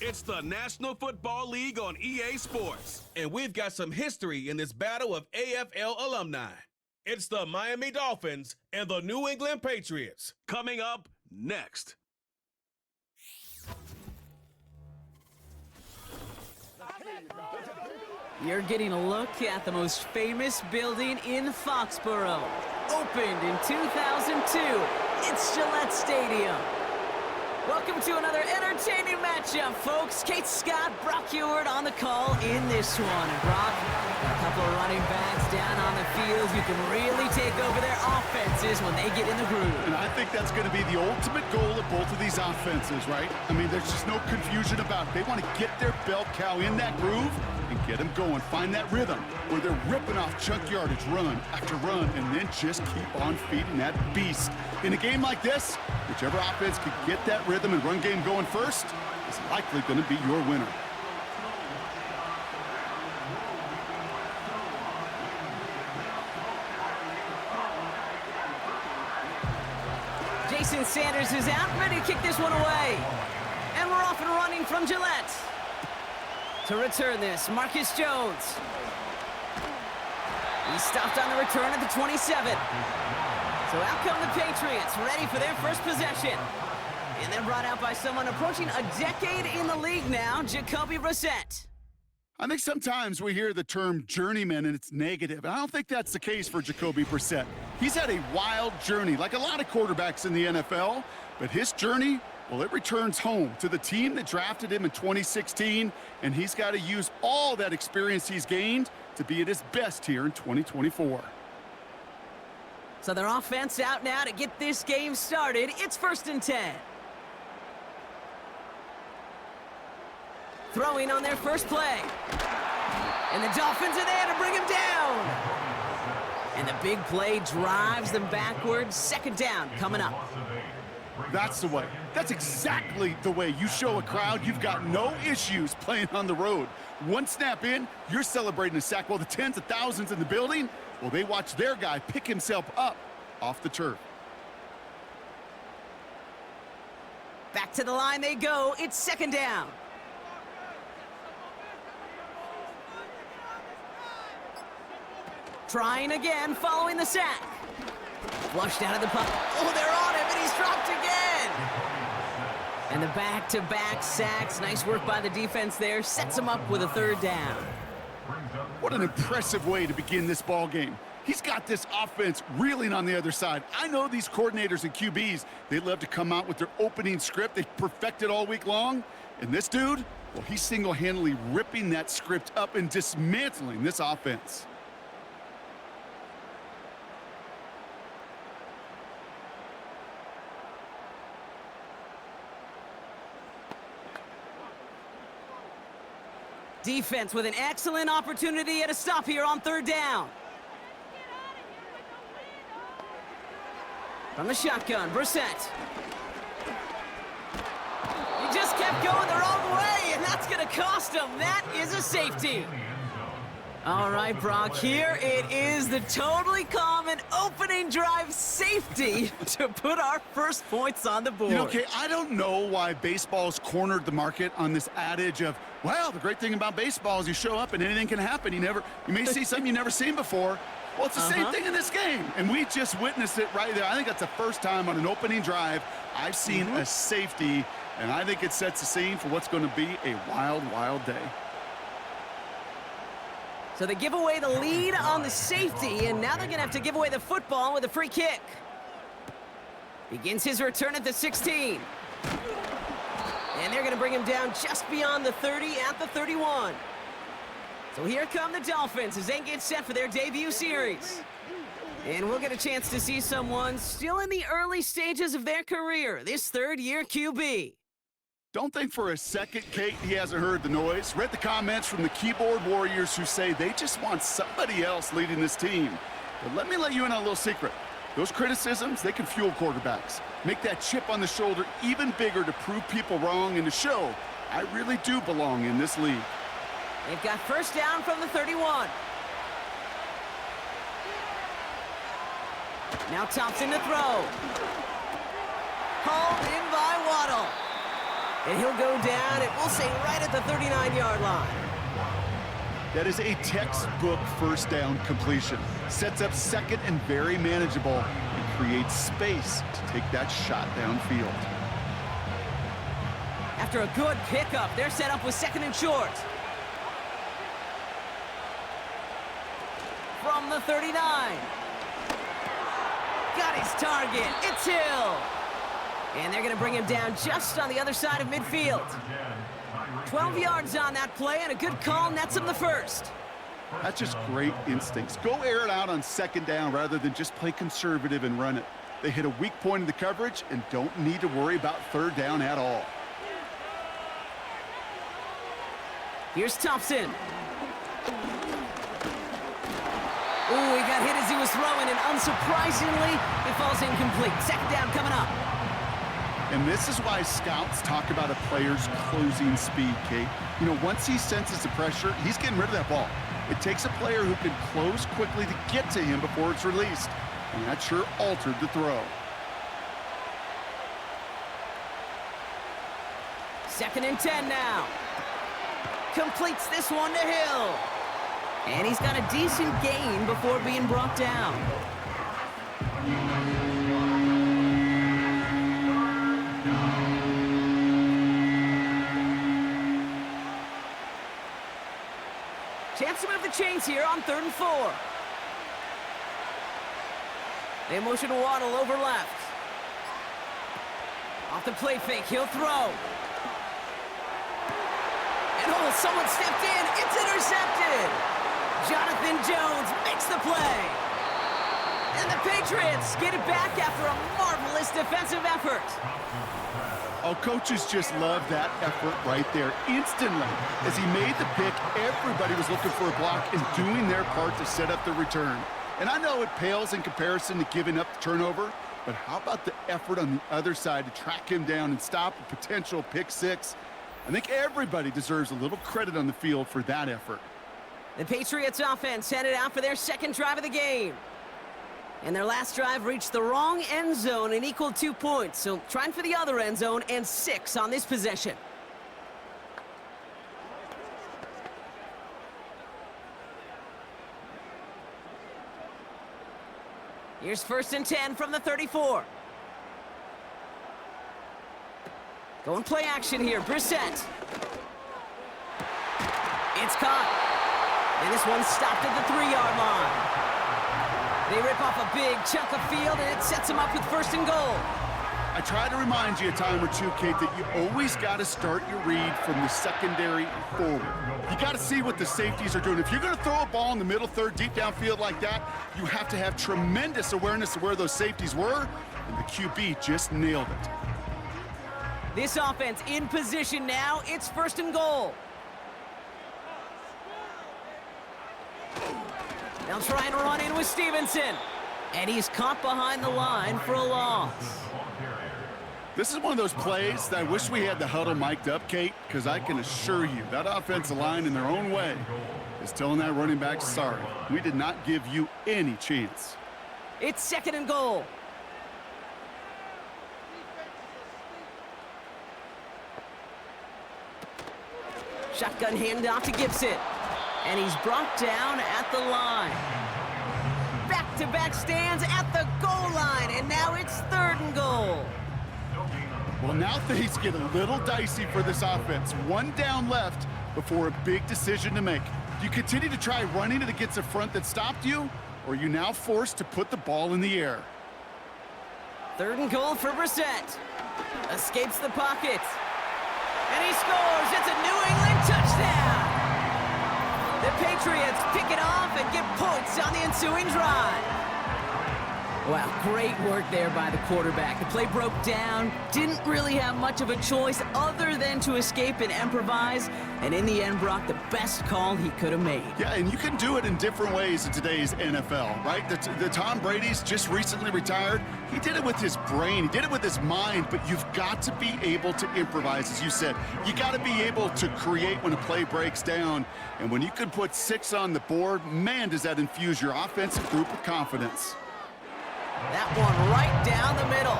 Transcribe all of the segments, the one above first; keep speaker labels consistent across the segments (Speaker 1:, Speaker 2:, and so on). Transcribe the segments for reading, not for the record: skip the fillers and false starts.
Speaker 1: It's the National Football League on EA Sports, and we've got some history in this battle of AFL alumni. It's the Miami Dolphins and the New England Patriots, coming up next.
Speaker 2: You're getting a look at the most famous building in Foxborough. Opened in 2002, it's Gillette Stadium. Welcome to another entertaining matchup, folks. Kate Scott, Brock Ewart on the call in this one. And Brock, a couple of running backs down on the field who can really take over their offenses when they get in the groove.
Speaker 3: And I think that's going to be the ultimate goal of both of these offenses, right? I mean, there's just no confusion about it. They want to get their bell cow in that groove and get them going. Find that rhythm where they're ripping off chunk yardage, run after run, and then just keep on feeding that beast. In a game like this, whichever offense could get that rhythm and run game going first is likely going to be your winner.
Speaker 2: Jason Sanders is out, ready to kick this one away. And we're off and running from Gillette. To return this, Marcus Jones. He stopped on the return at the 27. So out come the Patriots, ready for their first possession. And they're brought out by someone approaching a decade in the league now, Jacoby Brissett.
Speaker 3: I think sometimes we hear the term journeyman and it's negative. And I don't think that's the case for Jacoby Brissett. He's had a wild journey, like a lot of quarterbacks in the NFL. But his journey, well, it returns home to the team that drafted him in 2016. And he's got to use all that experience he's gained to be at his best here in 2024.
Speaker 2: So their offense out now to get this game started. It's 1st and 10. Throwing on their first play. And the Dolphins are there to bring him down. And the big play drives them backwards. 2nd down coming up.
Speaker 3: That's the way. That's exactly the way you show a crowd you've got no issues playing on the road. One snap in, you're celebrating a sack. While the tens of thousands in the building, well, they watch their guy pick himself up off the turf.
Speaker 2: Back to the line they go. It's 2nd down. Trying again, following the sack. Flushed out of the puck. Oh, they're on him, and he's dropped again. And the back-to-back sacks. Nice work by the defense there. Sets him up with a 3rd down.
Speaker 3: What an impressive way to begin this ball game. He's got this offense reeling on the other side. I know these coordinators and QBs, they love to come out with their opening script. They perfect it all week long. And this dude, well, he's single-handedly ripping that script up and dismantling this offense.
Speaker 2: Defense with an excellent opportunity at a stop here on 3rd down. From the shotgun, Brissett. He just kept going the wrong way, and that's going to cost him. That is a safety. All right, Brock, here it is, the totally common opening drive safety to put our first points on the board.
Speaker 3: You know, Kay, I don't know why baseball's cornered the market on this adage of, well, the great thing about baseball is you show up and anything can happen. You may see something you've never seen before. Well, it's the same thing in this game, and we just witnessed it right there. I think that's the first time on an opening drive I've seen a safety, and I think it sets the scene for what's going to be a wild, wild day.
Speaker 2: So they give away the lead on the safety, and now they're going to have to give away the football with a free kick. Begins his return at the 16. And they're going to bring him down just beyond the 30 at the 31. So here come the Dolphins as they get set for their debut series. And we'll get a chance to see someone still in the early stages of their career, this 3rd-year QB.
Speaker 3: Don't think for a second, Kate, he hasn't heard the noise. Read the comments from the keyboard warriors who say they just want somebody else leading this team. But let me let you in on a little secret. Those criticisms, they can fuel quarterbacks. Make that chip on the shoulder even bigger to prove people wrong and to show I really do belong in this league.
Speaker 2: They've got 1st down from the 31. Now Thompson to throw. Hauled in by Waddle. And he'll go down, and we'll say right at the 39-yard line.
Speaker 3: That is a textbook first down completion. Sets up second and very manageable and creates space to take that shot downfield.
Speaker 2: After a good pickup, they're set up with second and short. From the 39. Got his target. It's Hill. And they're going to bring him down just on the other side of midfield. 12 yards on that play, and a good call nets him the first.
Speaker 3: That's just great instincts. Go air it out on second down rather than just play conservative and run it. They hit a weak point in the coverage and don't need to worry about third down at all.
Speaker 2: Here's Thompson. Ooh, he got hit as he was throwing, and unsurprisingly, it falls incomplete. Second down coming up.
Speaker 3: And this is why scouts talk about a player's closing speed, Kate. You know, once he senses the pressure, he's getting rid of that ball. It takes a player who can close quickly to get to him before it's released. And that sure altered the throw.
Speaker 2: Second and 10 now. Completes this one to Hill. And he's got a decent gain before being brought down. Chance to move the chains here on 3rd and 4. They motion to Waddle over left. Off the play fake, he'll throw. And oh, someone stepped in. It's intercepted. Jonathan Jones makes the play. And the Patriots get it back after a marvelous defensive effort.
Speaker 3: Oh, coaches just love that effort right there. Instantly, as he made the pick, everybody was looking for a block and doing their part to set up the return. And I know it pales in comparison to giving up the turnover, but how about the effort on the other side to track him down and stop a potential pick six? I think everybody deserves a little credit on the field for that effort.
Speaker 2: The Patriots offense headed out for their second drive of the game. And their last drive reached the wrong end zone and equaled 2 points. So trying for the other end zone and 6 on this possession. Here's 1st and 10 from the 34. Going play action here, Brissett. It's caught. And this one's stopped at the 3-yard line. They rip off a big chunk of field, and it sets them up with 1st and goal.
Speaker 3: I try to remind you a time or two, Kate, that you always got to start your read from the secondary forward. You got to see what the safeties are doing. If you're going to throw a ball in the middle third, deep downfield like that, you have to have tremendous awareness of where those safeties were, and the QB just nailed it.
Speaker 2: This offense in position now. It's 1st and goal. They'll try and run in with Stevenson. And he's caught behind the line for a loss.
Speaker 3: This is one of those plays that I wish we had the huddle mic'd up, Kate, because I can assure you that offensive line in their own way is telling that running back, sorry, we did not give you any chance.
Speaker 2: It's 2nd and goal. Shotgun handoff to Gibson. And he's brought down at the line. Back-to-back stands at the goal line, and now it's 3rd and goal.
Speaker 3: Well, now things get a little dicey for this offense. 1 down left before a big decision to make. Do you continue to try running it against a front that stopped you, or are you now forced to put the ball in the air?
Speaker 2: 3rd and goal for Brissett. Escapes the pocket. And he scores. It's a New England touchdown. The Patriots pick it off and get points on the ensuing drive. Wow, great work there by the quarterback. The play broke down, didn't really have much of a choice other than to escape and improvise, and in the end brought the best call he could have made.
Speaker 3: Yeah, and you can do it in different ways in today's NFL, right? The Tom Brady's just recently retired. He did it with his brain, he did it with his mind, but you've got to be able to improvise, as you said. You got to be able to create when a play breaks down, and when you can put 6 on the board, man, does that infuse your offensive group with confidence.
Speaker 2: That one right down the middle.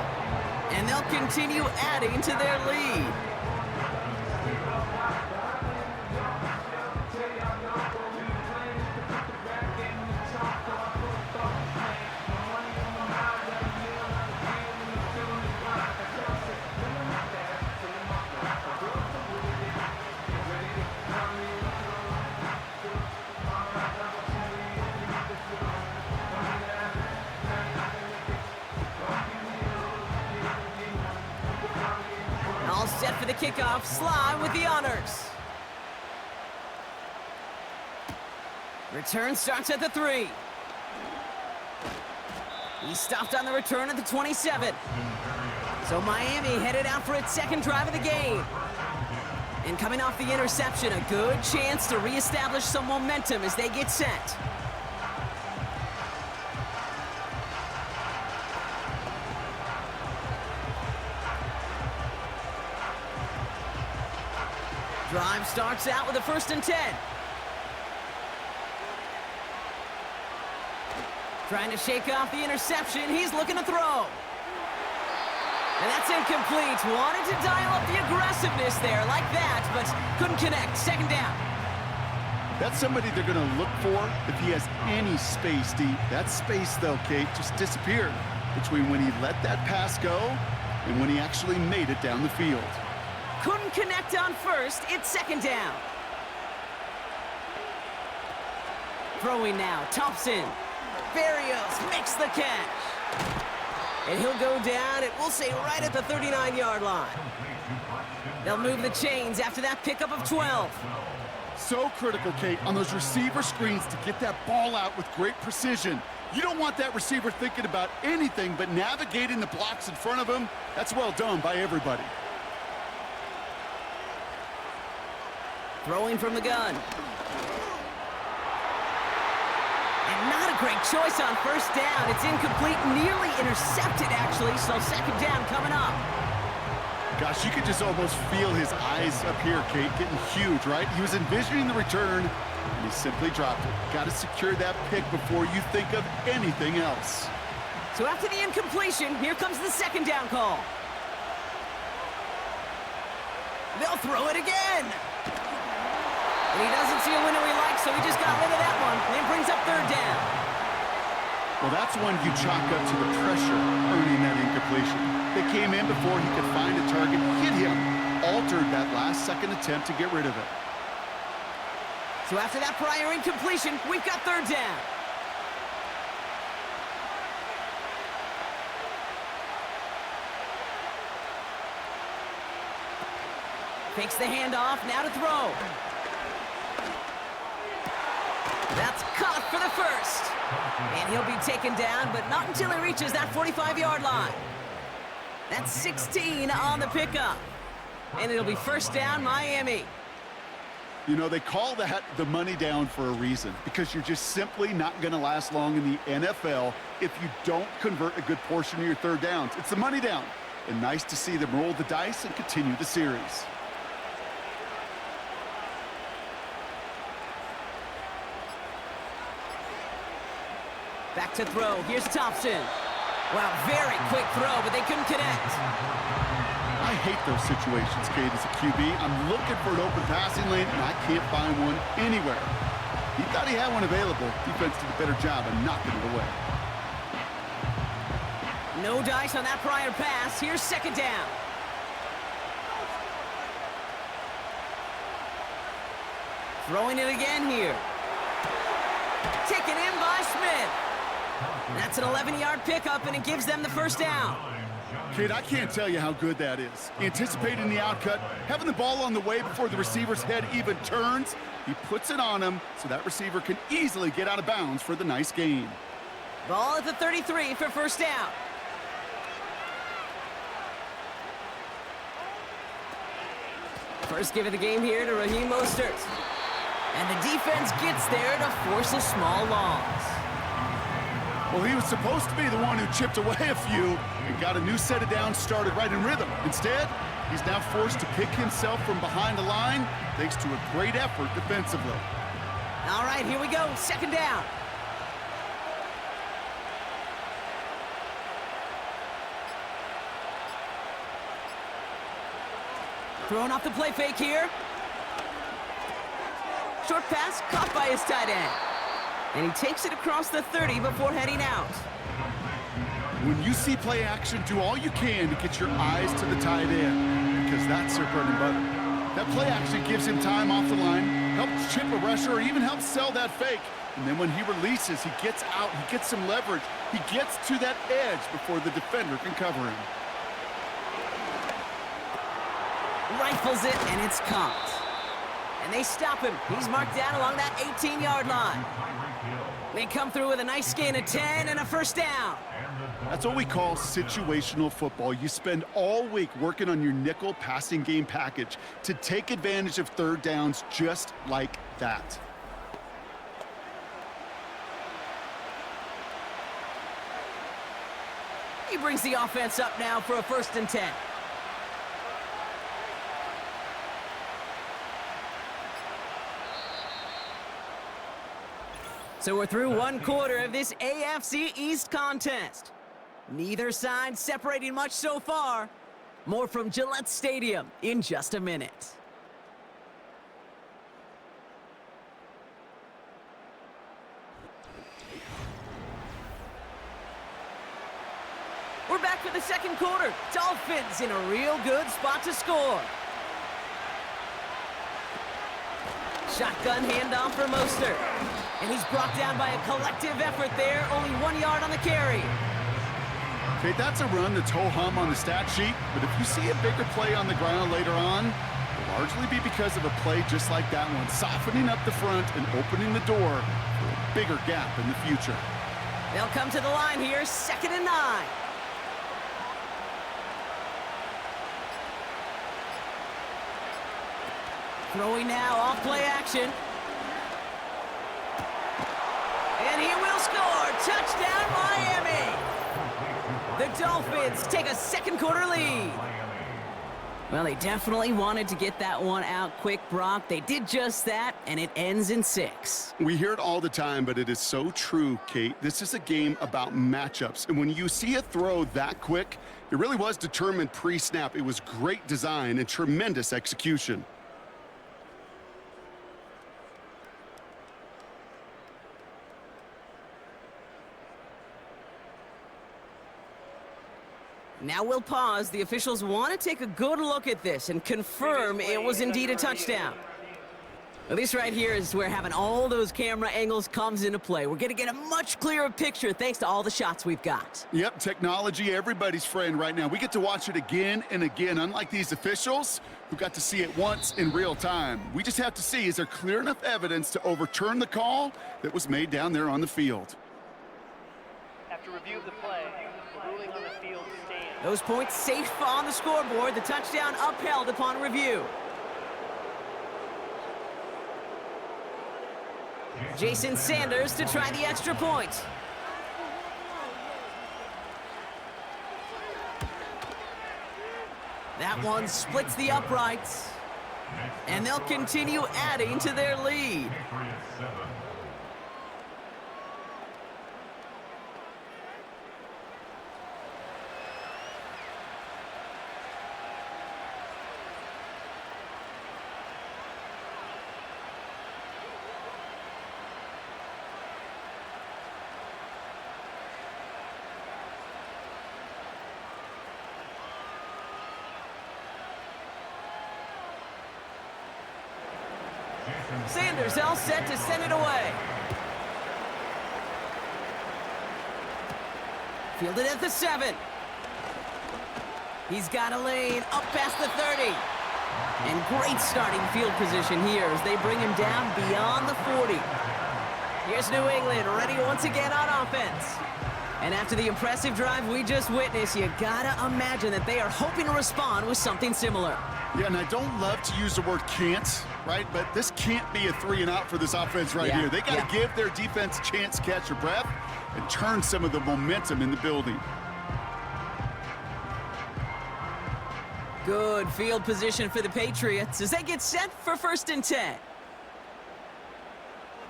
Speaker 2: And they'll continue adding to their lead. Set for the kickoff. Slime with the honors. Return starts at the 3. He stopped on the return at the 27. So Miami headed out for its second drive of the game. And coming off the interception, a good chance to reestablish some momentum as they get set. Drive starts out with a 1st and 10. Trying to shake off the interception. He's looking to throw. And that's incomplete. Wanted to dial up the aggressiveness there like that, but couldn't connect. 2nd down.
Speaker 3: That's somebody they're going to look for if he has any space deep. That space, though, Kate, just disappeared between when he let that pass go and when he actually made it down the field.
Speaker 2: Couldn't connect on 1st. It's 2nd down. Throwing now. Thompson. Barrios makes the catch. And he'll go down, we'll say right at the 39-yard line. They'll move the chains after that pickup of 12.
Speaker 3: So critical, Kate, on those receiver screens to get that ball out with great precision. You don't want that receiver thinking about anything but navigating the blocks in front of him. That's well done by everybody.
Speaker 2: Throwing from the gun. And not a great choice on 1st down. It's incomplete, nearly intercepted, actually, so 2nd down coming up.
Speaker 3: Gosh, you could just almost feel his eyes up here, Kate, getting huge, right? He was envisioning the return, and he simply dropped it. Got to secure that pick before you think of anything else.
Speaker 2: So after the incompletion, here comes the 2nd down call. They'll throw it again. And he doesn't see a window he likes, so he just got rid of that one. And brings up 3rd down.
Speaker 3: Well, that's one you chalk up to the pressure earning that incompletion. They came in before he could find a target, hit him, altered that last-second attempt to get rid of it.
Speaker 2: So after that prior incompletion, we've got 3rd down. Fakes the handoff, now to throw. That's caught for the 1st. And he'll be taken down, but not until he reaches that 45-yard line. That's 16 on the pickup. And it'll be 1st down, Miami.
Speaker 3: You know, they call that the money down for a reason, because you're just simply not going to last long in the NFL if you don't convert a good portion of your 3rd downs. It's the money down. And nice to see them roll the dice and continue the series.
Speaker 2: Back to throw. Here's Thompson. Wow, very quick throw, but they couldn't connect.
Speaker 3: I hate those situations, Kate, as a QB. I'm looking for an open passing lane, and I can't find one anywhere. He thought he had one available. Defense did a better job of knocking it away.
Speaker 2: No dice on that prior pass. Here's 2nd down. Throwing it again here. Taken in by Smith. That's an 11-yard pickup, and it gives them the 1st down.
Speaker 3: Kate, I can't tell you how good that is. Anticipating the outcut, having the ball on the way before the receiver's head even turns, he puts it on him so that receiver can easily get out of bounds for the nice gain.
Speaker 2: Ball at the 33 for 1st down. First give of the game here to Raheem Mostert. And the defense gets there to force a small loss.
Speaker 3: Well, he was supposed to be the one who chipped away a few and got a new set of downs started right in rhythm. Instead, he's now forced to pick himself from behind the line thanks to a great effort defensively.
Speaker 2: All right, here we go. 2nd down. Throwing off the play fake here. Short pass caught by his tight end. And he takes it across the 30 before heading out.
Speaker 3: When you see play action, do all you can to get your eyes to the tight end, because that's their bread and butter. That play action gives him time off the line, helps chip a rusher, or even helps sell that fake. And then when he releases, he gets out, he gets some leverage. He gets to that edge before the defender can cover him.
Speaker 2: Rifles it, and it's caught. And they stop him. He's marked down along that 18-yard line. They come through with a nice gain of 10 and a first down.
Speaker 3: That's what we call situational football. You spend all week working on your nickel passing game package to take advantage of third downs just like that.
Speaker 2: He brings the offense up now for a 1st and 10. So we're through one quarter of this AFC East contest. Neither side separating much so far. More from Gillette Stadium in just a minute. We're back for the second quarter. Dolphins in a real good spot to score. Shotgun handoff for Mostert. And he's brought down by a collective effort there. Only 1 yard on the carry.
Speaker 3: Okay, that's a run that's ho-hum on the stat sheet, but if you see a bigger play on the ground later on, it'll largely be because of a play just like that one, softening up the front and opening the door for a bigger gap in the future.
Speaker 2: They'll come to the line here, 2nd and 9. Throwing now, off play action. And he will score. Touchdown, Miami. The Dolphins take a second quarter lead. Well, they definitely wanted to get that one out quick, Brock. They did just that, and it ends in 6.
Speaker 3: We hear it all the time, but it is so true, Kate. This is a game about matchups, and when you see a throw that quick, it really was determined pre-snap. It was great design and tremendous execution.
Speaker 2: Now we'll pause. The officials want to take a good look at this and confirm it was indeed a touchdown. Well, this right here is where having all those camera angles comes into play. We're going to get a much clearer picture thanks to all the shots we've got.
Speaker 3: Yep, technology, everybody's friend right now. We get to watch it again and again, unlike these officials who got to see it once in real time. We just have to see, is there clear enough evidence to overturn the call that was made down there on the field?
Speaker 4: After review of the play, the ruling on the field stands.
Speaker 2: Those points safe on the scoreboard. The touchdown upheld upon review. Jason Sanders to try the extra point. That one splits the uprights. And they'll continue adding to their lead. Sanders all set to send it away. Fielded at the 7. He's got a lane up past the 30. And great starting field position here as they bring him down beyond the 40. Here's New England ready once again on offense. And after the impressive drive we just witnessed, you gotta imagine that they are hoping to respond with something similar.
Speaker 3: Yeah, and I don't love to use the word can't, right? But this can't be a 3 and out for this offense right here. They got to give their defense a chance to catch their breath and turn some of the momentum in the building.
Speaker 2: Good field position for the Patriots as they get set for 1st and 10.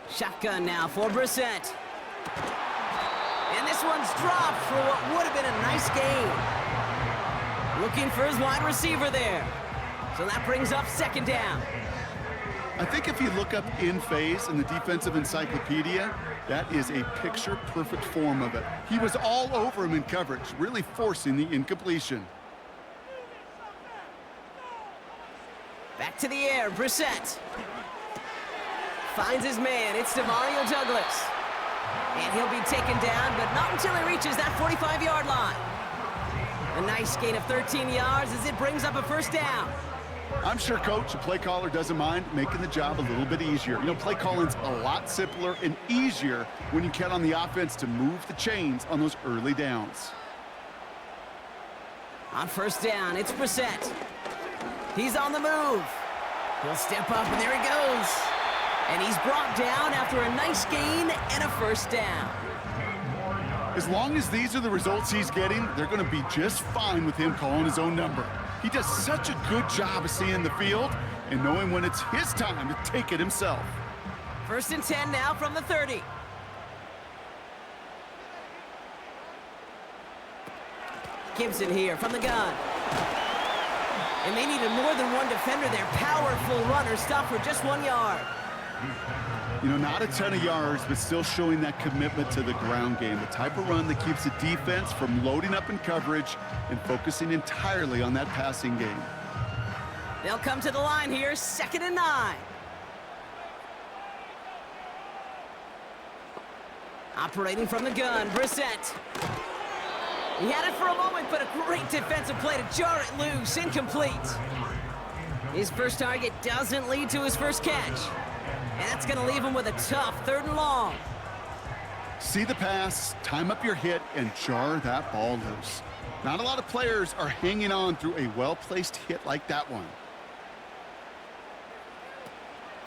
Speaker 2: Shotgun now for Brissett. And this one's dropped for what would have been a nice gain. Looking for his wide receiver there. So that brings up 2nd down.
Speaker 3: I think if you look up in phase in the defensive encyclopedia, that is a picture-perfect form of it. He was all over him in coverage, really forcing the incompletion.
Speaker 2: Back to the air, Brissett. Finds his man, it's Demario Douglas. And he'll be taken down, but not until he reaches that 45-yard line. A nice gain of 13 yards as it brings up a 1st down.
Speaker 3: I'm sure coach, a play caller, doesn't mind making the job a little bit easier. You know, play calling's a lot simpler and easier when you count on the offense to move the chains on those early downs.
Speaker 2: On first down, it's Brissett. He's on the move. He'll step up, and there he goes. And he's brought down after a nice gain and a first down.
Speaker 3: As long as these are the results he's getting, they're going to be just fine with him calling his own number. He does such a good job of seeing the field and knowing when it's his time to take it himself.
Speaker 2: First and 10 now from the 30. Gibson here from the gun. And they needed more than one defender there. Powerful runner, stopped for just 1 yard.
Speaker 3: You know, not a ton of yards, but still showing that commitment to the ground game. The type of run that keeps the defense from loading up in coverage and focusing entirely on that passing game.
Speaker 2: They'll come to the line here, 2nd and 9. Operating from the gun, Brissett. He had it for a moment, but a great defensive play to jar it loose, incomplete. His first target doesn't lead to his first catch. And that's going to leave him with a tough 3rd and long.
Speaker 3: See the pass, time up your hit, and jar that ball loose. Not a lot of players are hanging on through a well-placed hit like that one.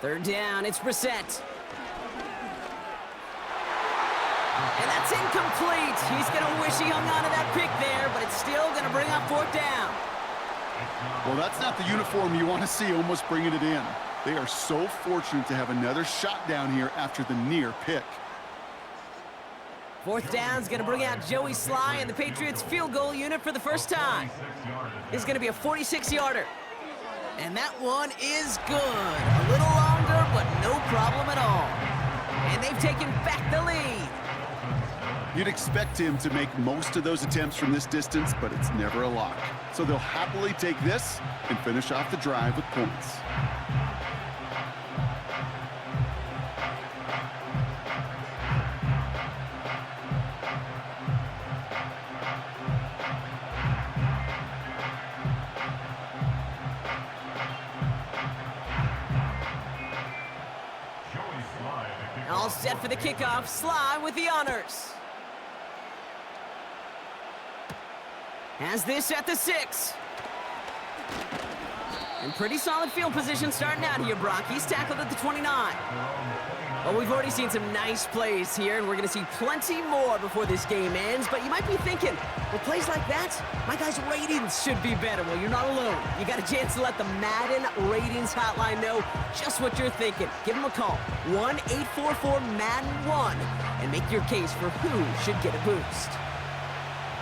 Speaker 2: 3rd down, it's Brissett. And that's incomplete. He's going to wish he hung on to that pick there, but it's still going to bring up 4th down.
Speaker 3: Well, that's not the uniform you want to see almost bringing it in. They are so fortunate to have another shot down here after the near pick.
Speaker 2: 4th down's going to bring out Joey Sly and the Patriots field goal unit for the first time. It's going to be a 46-yarder. And that one is good. A little longer, but no problem at all. And they've taken back the lead.
Speaker 3: You'd expect him to make most of those attempts from this distance, but it's never a lock. So they'll happily take this and finish off the drive with points.
Speaker 2: All set for the kickoff. Sly with the honors. Has this at the 6. And pretty solid field position starting out here, Brock. He's tackled at the 29. Well, we've already seen some nice plays here, and we're going to see plenty more before this game ends. But you might be thinking, well, plays like that, my guys' ratings should be better. Well, you're not alone. You got a chance to let the Madden ratings hotline know just what you're thinking. Give them a call, 1-844-MADDEN-1, and make your case for who should get a boost.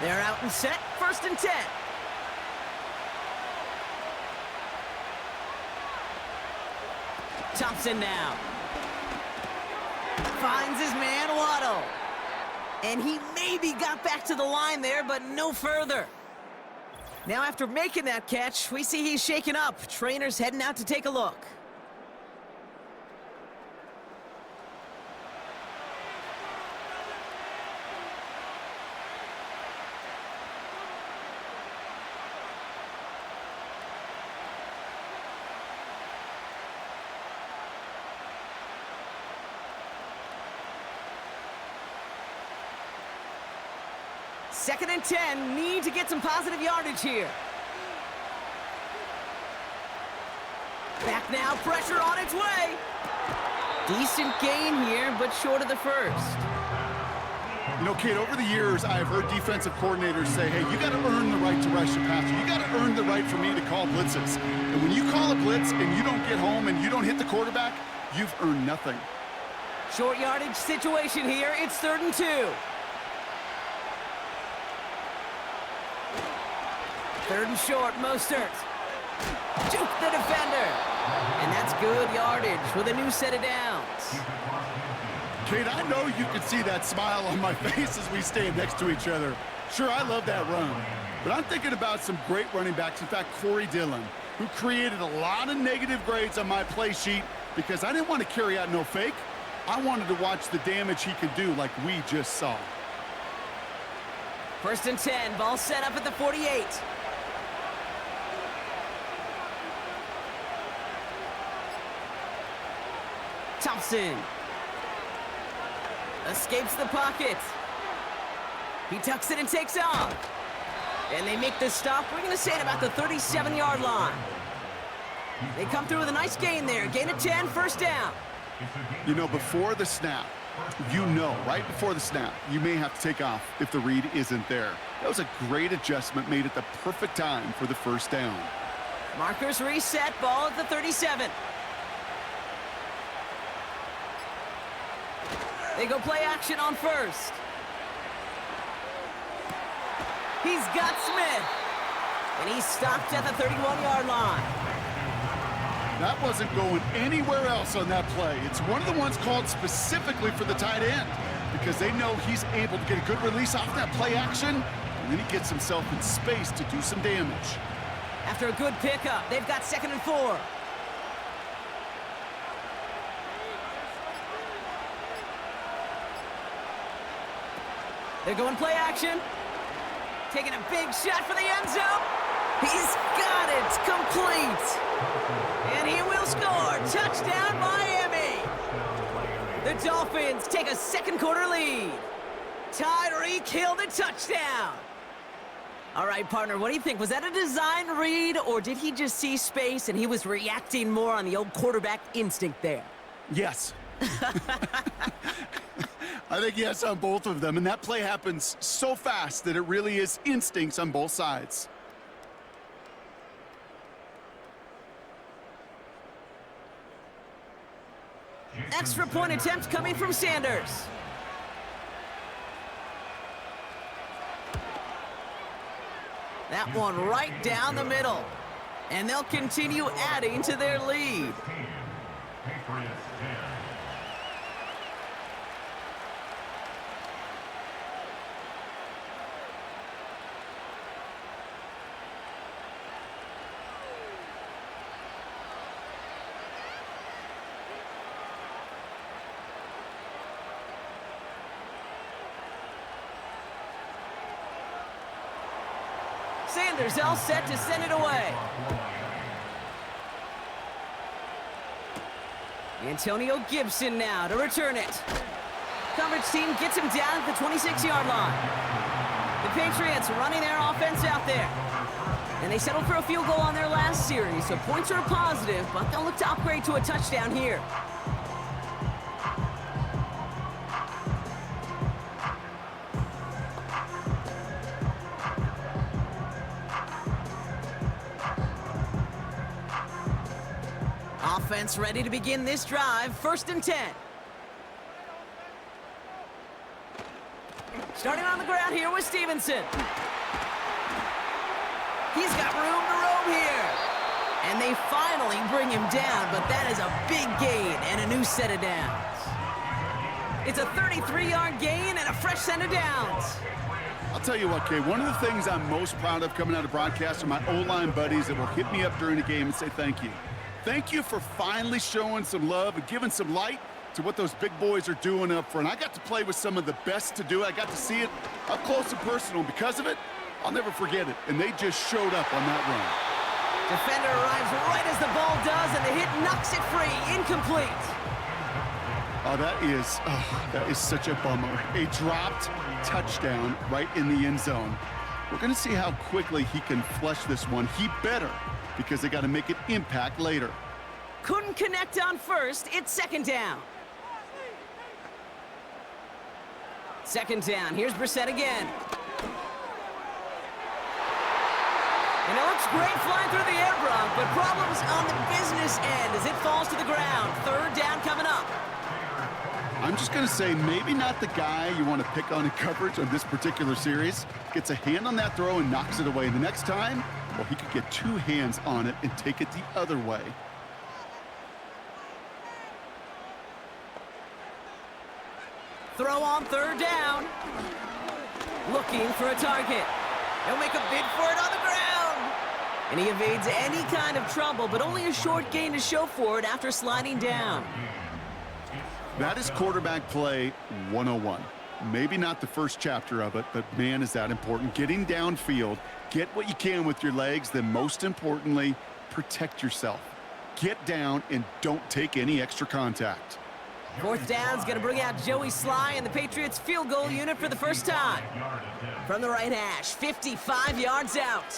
Speaker 2: They're out and set, 1st and 10. Thompson now. Finds his man, Waddle. And he maybe got back to the line there, but no further. Now after making that catch, we see he's shaken up. Trainer's heading out to take a look. Second and 10, need to get some positive yardage here. Back now, pressure on its way. Decent gain here, but short of the first.
Speaker 3: You know, Kate, over the years, I've heard defensive coordinators say, hey, you got to earn the right to rush the passer. You got to earn the right for me to call blitzes. And when you call a blitz and you don't get home and you don't hit the quarterback, you've earned nothing.
Speaker 2: Short yardage situation here. It's 3rd and 2. 3rd and short, Mostert. Juke the defender. And that's good yardage with a new set of downs.
Speaker 3: Kate, I know you can see that smile on my face as we stand next to each other. Sure, I love that run. But I'm thinking about some great running backs. In fact, Corey Dillon, who created a lot of negative grades on my play sheet because I didn't want to carry out no fake. I wanted to watch the damage he could do like we just saw.
Speaker 2: 1st and 10, ball set up at the 48. Thompson. Escapes the pocket. He tucks it and takes off. And they make the stop. We're going to say it about the 37-yard line. They come through with a nice gain there. Gain of 10, first down.
Speaker 3: You know, before the snap, right before the snap, you may have to take off if the read isn't there. That was a great adjustment made at the perfect time for the first down.
Speaker 2: Markers reset, ball at the 37. They go play action on first. He's got Smith. And he's stopped at the 31-yard line.
Speaker 3: That wasn't going anywhere else on that play. It's one of the ones called specifically for the tight end because they know he's able to get a good release off that play action, and then he gets himself in space to do some damage.
Speaker 2: After a good pickup, they've got 2nd and 4. They're going play action. Taking a big shot for the end zone. He's got it, complete. And he will score. Touchdown, Miami. The Dolphins take a second quarter lead. Tyreek Hill the touchdown. All right, partner, what do you think? Was that a design read, or did he just see space and he was reacting more on the old quarterback instinct there?
Speaker 3: Yes. I think yes on both of them, and that play happens so fast that it really is instincts on both sides.
Speaker 2: Extra point attempt coming from Sanders. That one right down the middle. And they'll continue adding to their lead. Sanders all set to send it away. Antonio Gibson now to return it. Coverage team gets him down at the 26-yard line. The Patriots running their offense out there. And they settled for a field goal on their last series, so points are positive, but they'll look to upgrade to a touchdown here. Offense ready to begin this drive. 1st and 10. Starting on the ground here with Stevenson. He's got room to roam here. And they finally bring him down, but that is a big gain and a new set of downs. It's a 33-yard gain and a fresh set of downs.
Speaker 3: I'll tell you what, Kay, one of the things I'm most proud of coming out of broadcast are my O-line buddies that will hit me up during the game and say thank you. Thank you for finally showing some love and giving some light to what those big boys are doing up front. I got to play with some of the best to do it. I got to see it up close and personal. Because of it, I'll never forget it. And they just showed up on that run.
Speaker 2: Defender arrives right as the ball does, and the hit knocks it free. Incomplete.
Speaker 3: Oh, that is such a bummer. A dropped touchdown right in the end zone. We're going to see how quickly he can flush this one. He better, because they got to make it impact later.
Speaker 2: Couldn't connect on first. It's 2nd down. 2nd down. Here's Brissett again. And it looks great flying through the air, Brock, but problems on the business end as it falls to the ground. 3rd down coming up.
Speaker 3: I'm just going to say maybe not the guy you want to pick on in coverage on this particular series. Gets a hand on that throw and knocks it away. The next time, well, he could get 2 hands on it and take it the other way.
Speaker 2: Throw on 3rd down. Looking for a target. He'll make a bid for it on the ground. And he evades any kind of trouble, but only a short gain to show for it after sliding down.
Speaker 3: That is quarterback play 101. Maybe not the first chapter of it, but man, is that important. Getting downfield, get what you can with your legs, then most importantly, protect yourself. Get down and don't take any extra contact.
Speaker 2: Fourth down's going to bring out Joey Sly and the Patriots field goal unit for the first time. From the right hash, 55 yards out.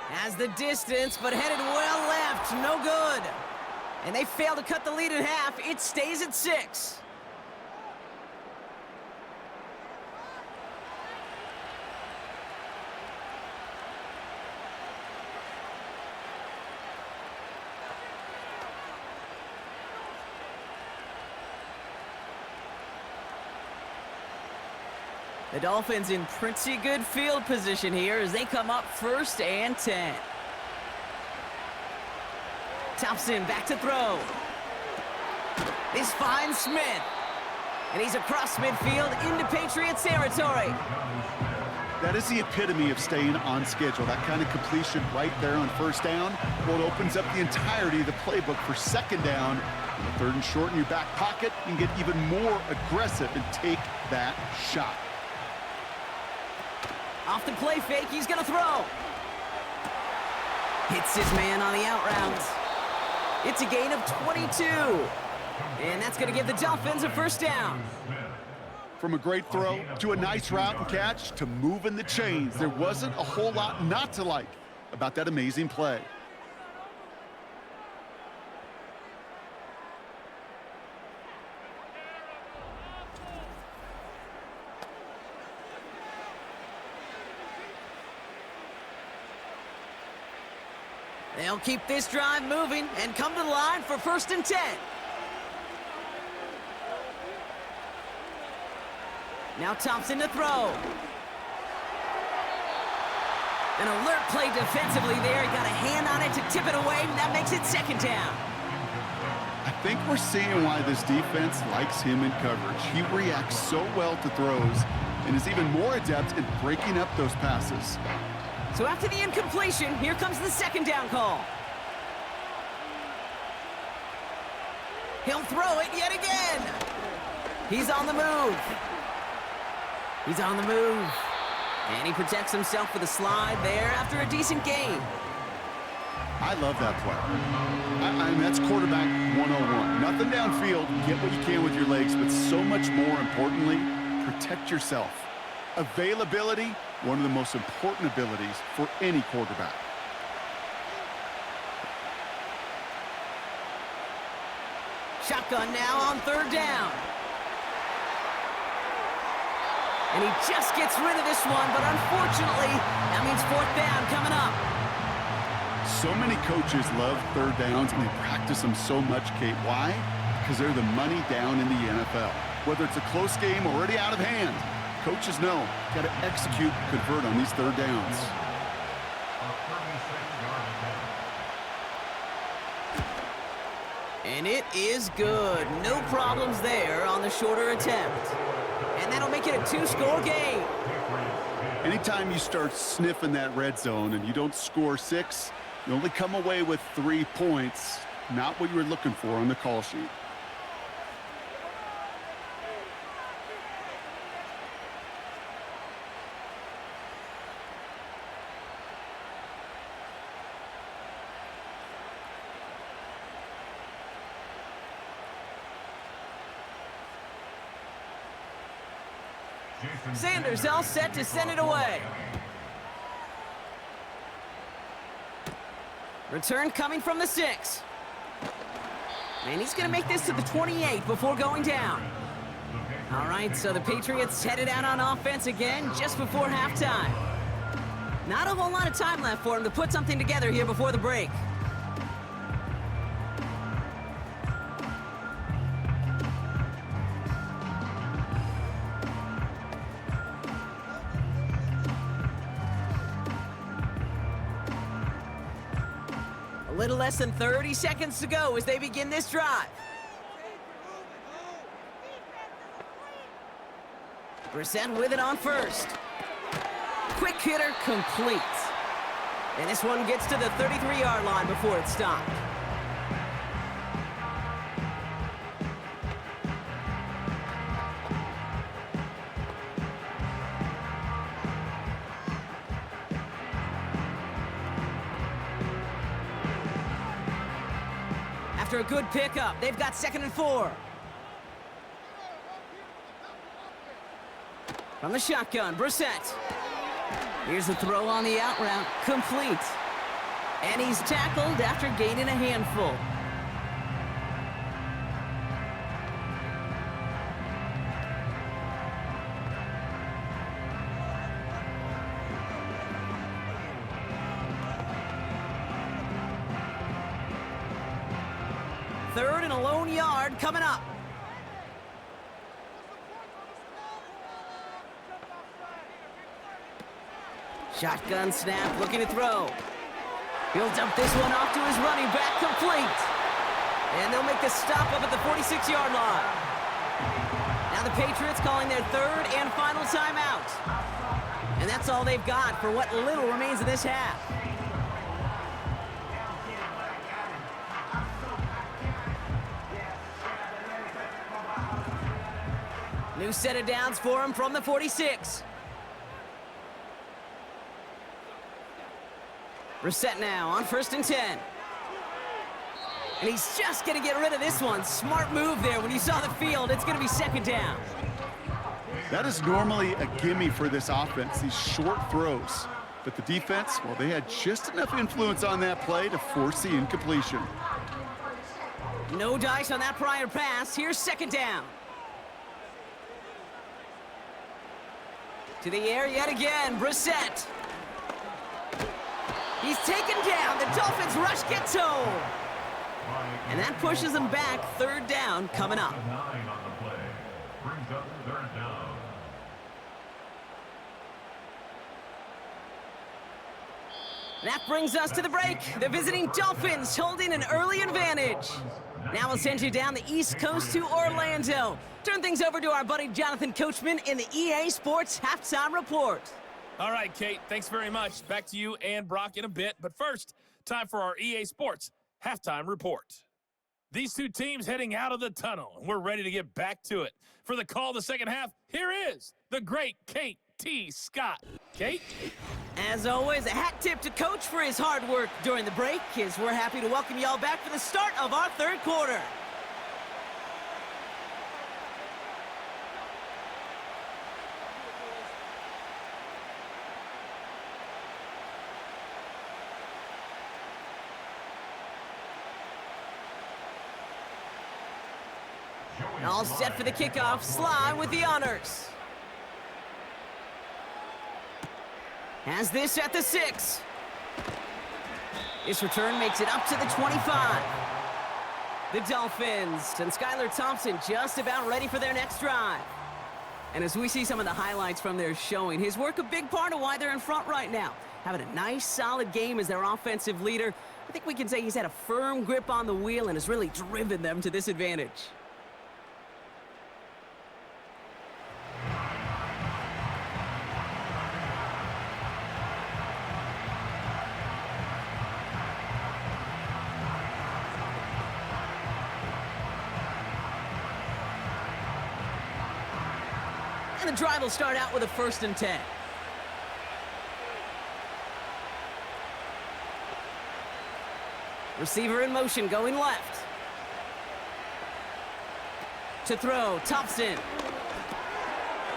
Speaker 2: Has the distance, but headed well left. No good. And they fail to cut the lead in half. It stays at 6. The Dolphins in pretty good field position here as they come up 1st and 10. Thompson back to throw. This finds Smith. And he's across midfield into Patriots territory.
Speaker 3: That is the epitome of staying on schedule. That kind of completion right there on 1st down. Well, it opens up the entirety of the playbook for 2nd down. On the 3rd and short in your back pocket, you can get even more aggressive and take that shot.
Speaker 2: Off the play fake, he's gonna throw. Hits his man on the out route. It's a gain of 22. And that's gonna give the Dolphins a 1st down.
Speaker 3: From a great throw to a nice route and catch to moving the chains, there wasn't a whole lot not to like about that amazing play.
Speaker 2: They'll keep this drive moving and come to the line for 1st and 10. Now Thompson to throw. An alert play defensively there. He got a hand on it to tip it away, and that makes it 2nd down.
Speaker 3: I think we're seeing why this defense likes him in coverage. He reacts so well to throws and is even more adept in breaking up those passes.
Speaker 2: So after the incompletion, here comes the 2nd down call. He'll throw it yet again. He's on the move. He's on the move. And he protects himself with a slide there after a decent gain.
Speaker 3: I love that play. I mean, that's quarterback 101. Nothing downfield, get what you can with your legs, but so much more importantly, protect yourself. Availability, one of the most important abilities for any quarterback.
Speaker 2: Shotgun now on 3rd down. And he just gets rid of this one, but unfortunately, that means 4th down coming up.
Speaker 3: So many coaches love 3rd downs, and they practice them so much, Kate. Why? Because they're the money down in the NFL. Whether it's a close game already out of hand, coaches know, got to execute, convert on these 3rd downs.
Speaker 2: And it is good. No problems there on the shorter attempt. And that'll make it a 2-score game.
Speaker 3: Anytime you start sniffing that red zone and you don't score 6, you only come away with 3 points. Not what you were looking for on the call sheet.
Speaker 2: Sanders all set to send it away. Return coming from the 6. And he's going to make this to the 28 before going down. All right, so the Patriots headed out on offense again just before halftime. Not a whole lot of time left for him to put something together here before the break. A little less than 30 seconds to go as they begin this drive. Brissett with it on 1st. Quick hitter complete. And this one gets to the 33-yard line before it's stopped. After a good pickup, they've got 2nd and 4. From the shotgun, Brissett. Here's the throw on the out route, complete. And he's tackled after gaining a handful. Third and a lone yard coming up. Shotgun snap, looking to throw. He'll dump this one off to his running back, complete. And they'll make the stop up at the 46-yard line. Now the Patriots calling their third and final timeout. And that's all they've got for what little remains of this half. New set of downs for him from the 46. Reset now on 1st and 10. And he's just going to get rid of this one. Smart move there. When you saw the field, it's going to be 2nd down.
Speaker 3: That is normally a gimme for this offense, these short throws. But the defense, well, they had just enough influence on that play to force the incompletion.
Speaker 2: No dice on that prior pass. Here's 2nd down. To the air yet again, Brissett. He's taken down. The Dolphins rush gets home. And that pushes them back. 3rd down coming up. That brings us to the break. The visiting Dolphins holding an early advantage. Now we'll send you down the East Coast to Orlando. Turn things over to our buddy Jonathan Coachman in the EA Sports Halftime Report.
Speaker 5: All right, Kate, thanks very much. Back to you and Brock in a bit. But first, time for our EA Sports Halftime Report. These two teams heading out of the tunnel, and we're ready to get back to it. For the call of the second half, here is the great Kate T. Scott. Kate?
Speaker 2: As always, a hat tip to Coach for his hard work during the break, as we're happy to welcome y'all back for the start of our 3rd quarter. All set for the kickoff. Sly with the honors. Has this at the 6. This return makes it up to the 25. The Dolphins and Skylar Thompson just about ready for their next drive. And as we see some of the highlights from their showing, his work a big part of why they're in front right now. Having a nice, solid game as their offensive leader. I think we can say he's had a firm grip on the wheel and has really driven them to this advantage. And the drive will start out with a 1st and 10. Receiver in motion, going left. To throw, Thompson.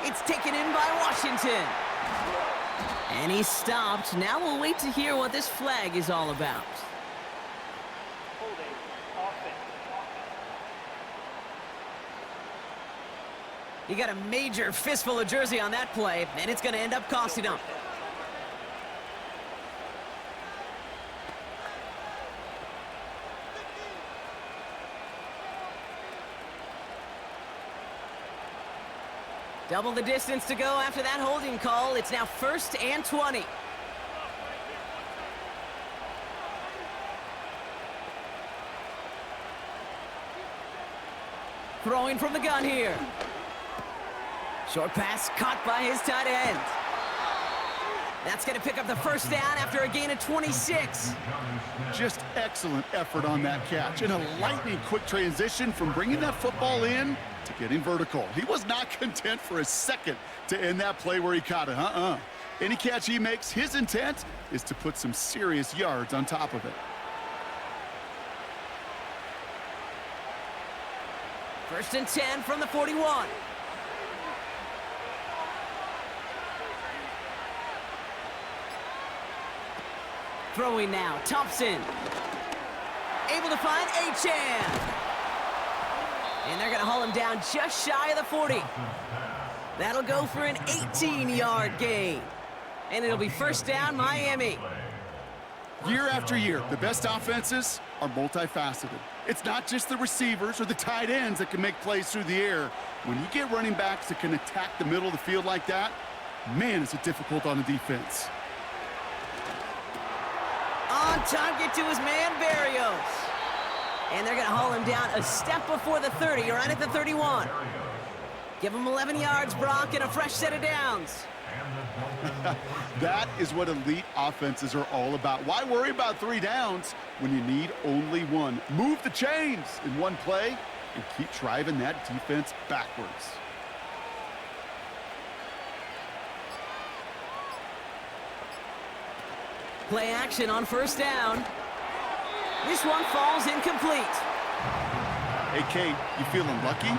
Speaker 2: It's taken in by Washington. And he's stopped. Now we'll wait to hear what this flag is all about. He got a major fistful of jersey on that play, and it's going to end up costing him. Double the distance to go after that holding call. It's now 1st and 20. Throwing from the gun here. Short pass caught by his tight end. That's going to pick up the 1st down after a gain of 26.
Speaker 3: Just excellent effort on that catch. And a lightning quick transition from bringing that football in to getting vertical. He was not content for a second to end that play where he caught it. Any catch he makes, his intent is to put some serious yards on top of it.
Speaker 2: 1st and 10 from the 41. Throwing now, Thompson. Able to find Achan. And they're going to haul him down just shy of the 40. That'll go for an 18-yard gain. And it'll be first down, Miami.
Speaker 3: Year after year, the best offenses are multifaceted. It's not just the receivers or the tight ends that can make plays through the air. When you get running backs that can attack the middle of the field like that, man, is it difficult on the defense.
Speaker 2: On time, get to his man, Barrios. And they're going to haul him down a step before the 30, right at the 31. Give him 11 yards, Brock, and a fresh set of downs.
Speaker 3: That is what elite offenses are all about. Why worry about 3 downs when you need only 1? Move the chains in one play and keep driving that defense backwards.
Speaker 2: Play action on first down. This one falls incomplete.
Speaker 3: Hey, Kate, you feeling lucky?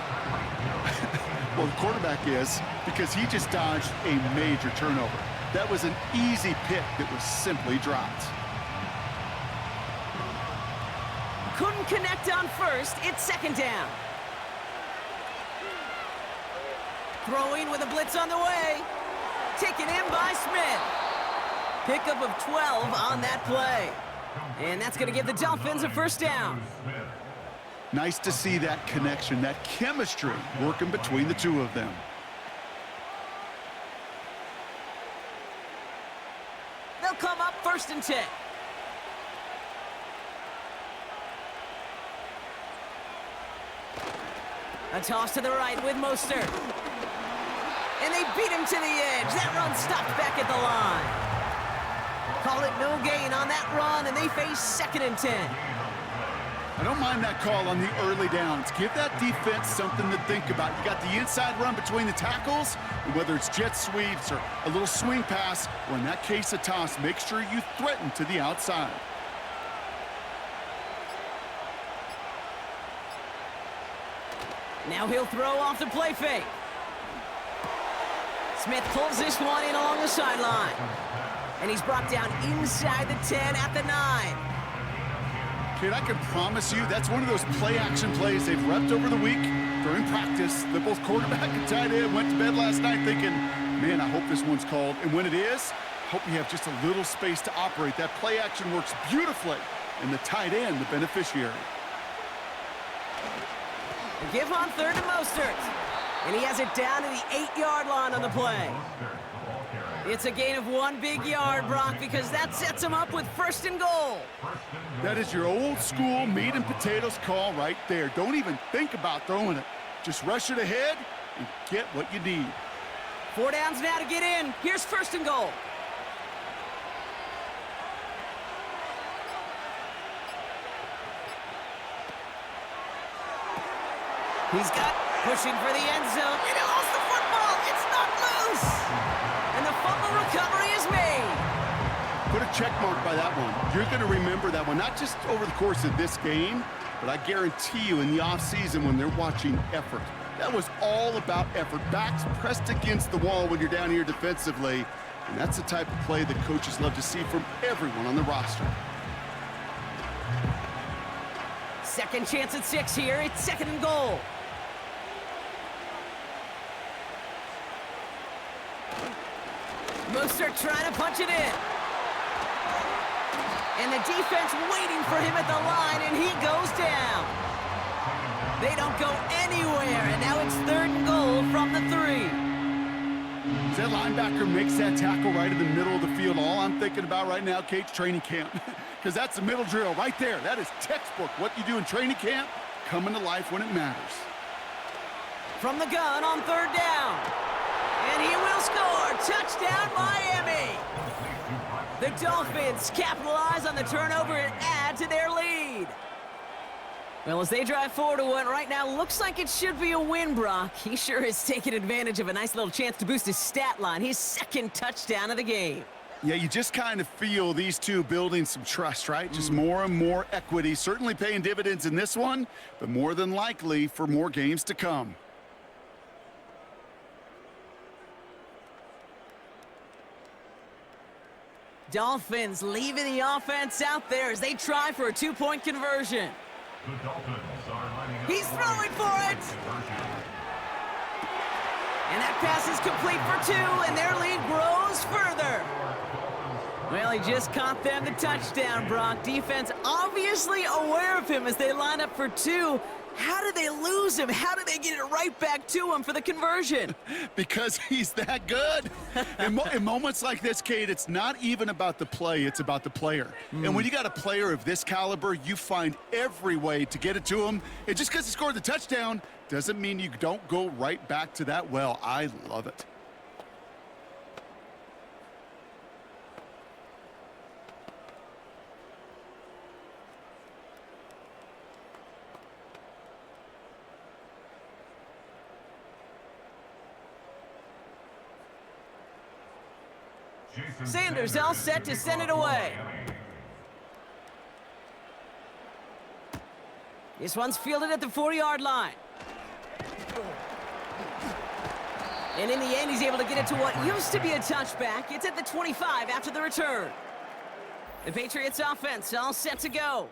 Speaker 3: Well, the quarterback is, because he just dodged a major turnover. That was an easy pick that was simply dropped.
Speaker 2: Couldn't connect on first. It's second down. Throwing with a blitz on the way. Taken in by Smith. Pickup of 12 on that play. And that's going to give the Dolphins a first down.
Speaker 3: Nice to see that connection, that chemistry working between the two of them.
Speaker 2: They'll come up first and 10. A toss to the right with Mostert. And they beat him to the edge. That run stopped back at the line. Call it no gain on that run, and they face second and 10.
Speaker 3: I don't mind that call on the early downs. Give that defense something to think about. You got the inside run between the tackles, and whether it's jet sweeps or a little swing pass, or in that case a toss, make sure you threaten to the outside.
Speaker 2: Now he'll throw off the play fake. Smith pulls this one in along the sideline. And he's brought down inside the 10 at the 9.
Speaker 3: Kid, I can promise you that's one of those play-action plays they've repped over the week during practice. That both quarterback and tight end went to bed last night thinking, man, I hope this one's called. And when it is, hope you have just a little space to operate. That play-action works beautifully, and the tight end, the beneficiary.
Speaker 2: A give on third to Mostert. And he has it down to the 8-yard line on the play. It's a gain of 1 big yard, Brock, because that sets him up with first and goal.
Speaker 3: That is your old school meat and potatoes call right there. Don't even think about throwing it. Just rush it ahead and get what you need.
Speaker 2: 4 downs now to get in. Here's first and goal. He's got pushing for the end zone. And he lost the football. It's not loose. And the fumble recovery is made.
Speaker 3: Put a check mark by that one. You're going to remember that one, not just over the course of this game, but I guarantee you in the offseason when they're watching effort. That was all about effort. Backs pressed against the wall when you're down here defensively. And that's the type of play that coaches love to see from everyone on the roster.
Speaker 2: Second chance at 6 here. It's second and goal. Mostert trying to punch it in. And the defense waiting for him at the line, and he goes down. They don't go anywhere, and now it's third and goal from the 3.
Speaker 3: As that linebacker makes that tackle right in the middle of the field, all I'm thinking about right now, Kate's training camp. Because that's the middle drill right there. That is textbook. What you do in training camp, coming to life when it matters.
Speaker 2: From the gun on third down. And he will score. Touchdown, Miami. The Dolphins capitalize on the turnover and add to their lead. Well, as they drive forward to what right now looks like it should be a win, Brock. He sure has taken advantage of a nice little chance to boost his stat line. His second touchdown of the game.
Speaker 3: Yeah, you just kind of feel these two building some trust, right? Just more and more equity. Certainly paying dividends in this one, but more than likely for more games to come.
Speaker 2: Dolphins leaving the offense out there as they try for a two-point conversion. He's throwing for it. And that pass is complete for 2, and their lead grows further. Well, he just caught them the touchdown, Brock. Defense obviously aware of him as they line up for 2. How did they lose him? How did they get it right back to him for the conversion?
Speaker 3: Because he's that good. In moments like this, Kate, it's not even about the play, it's about the player. And when you got a player of this caliber, you find every way to get it to him. And just because he scored the touchdown doesn't mean you don't go right back to that well. I love it.
Speaker 2: Sanders all set to send it away. This one's fielded at the 40-yard line. And in the end, he's able to get it to what used to be a touchback. It's at the 25 after the return. The Patriots offense all set to go.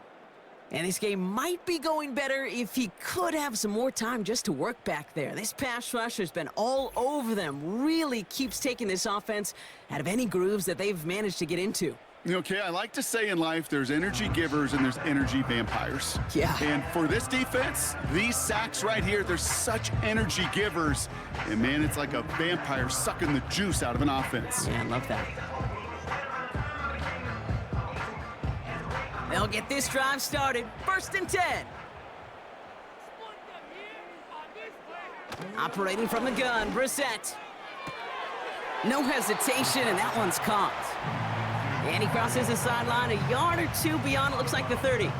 Speaker 2: And this game might be going better if he could have some more time just to work back there. This pass rush has been all over them. Really keeps taking this offense out of any grooves that they've managed to get into.
Speaker 3: Okay, I like to say in life there's energy givers and there's energy vampires.
Speaker 2: Yeah.
Speaker 3: And for this defense, these sacks right here, they're such energy givers. And man, it's like a vampire sucking the juice out of an offense.
Speaker 2: Yeah, I love that. They'll get this drive started. 1st and 10. Operating from the gun, Brissett. No hesitation, and that one's caught. And he crosses the sideline a yard or 2 beyond, it looks like the 30.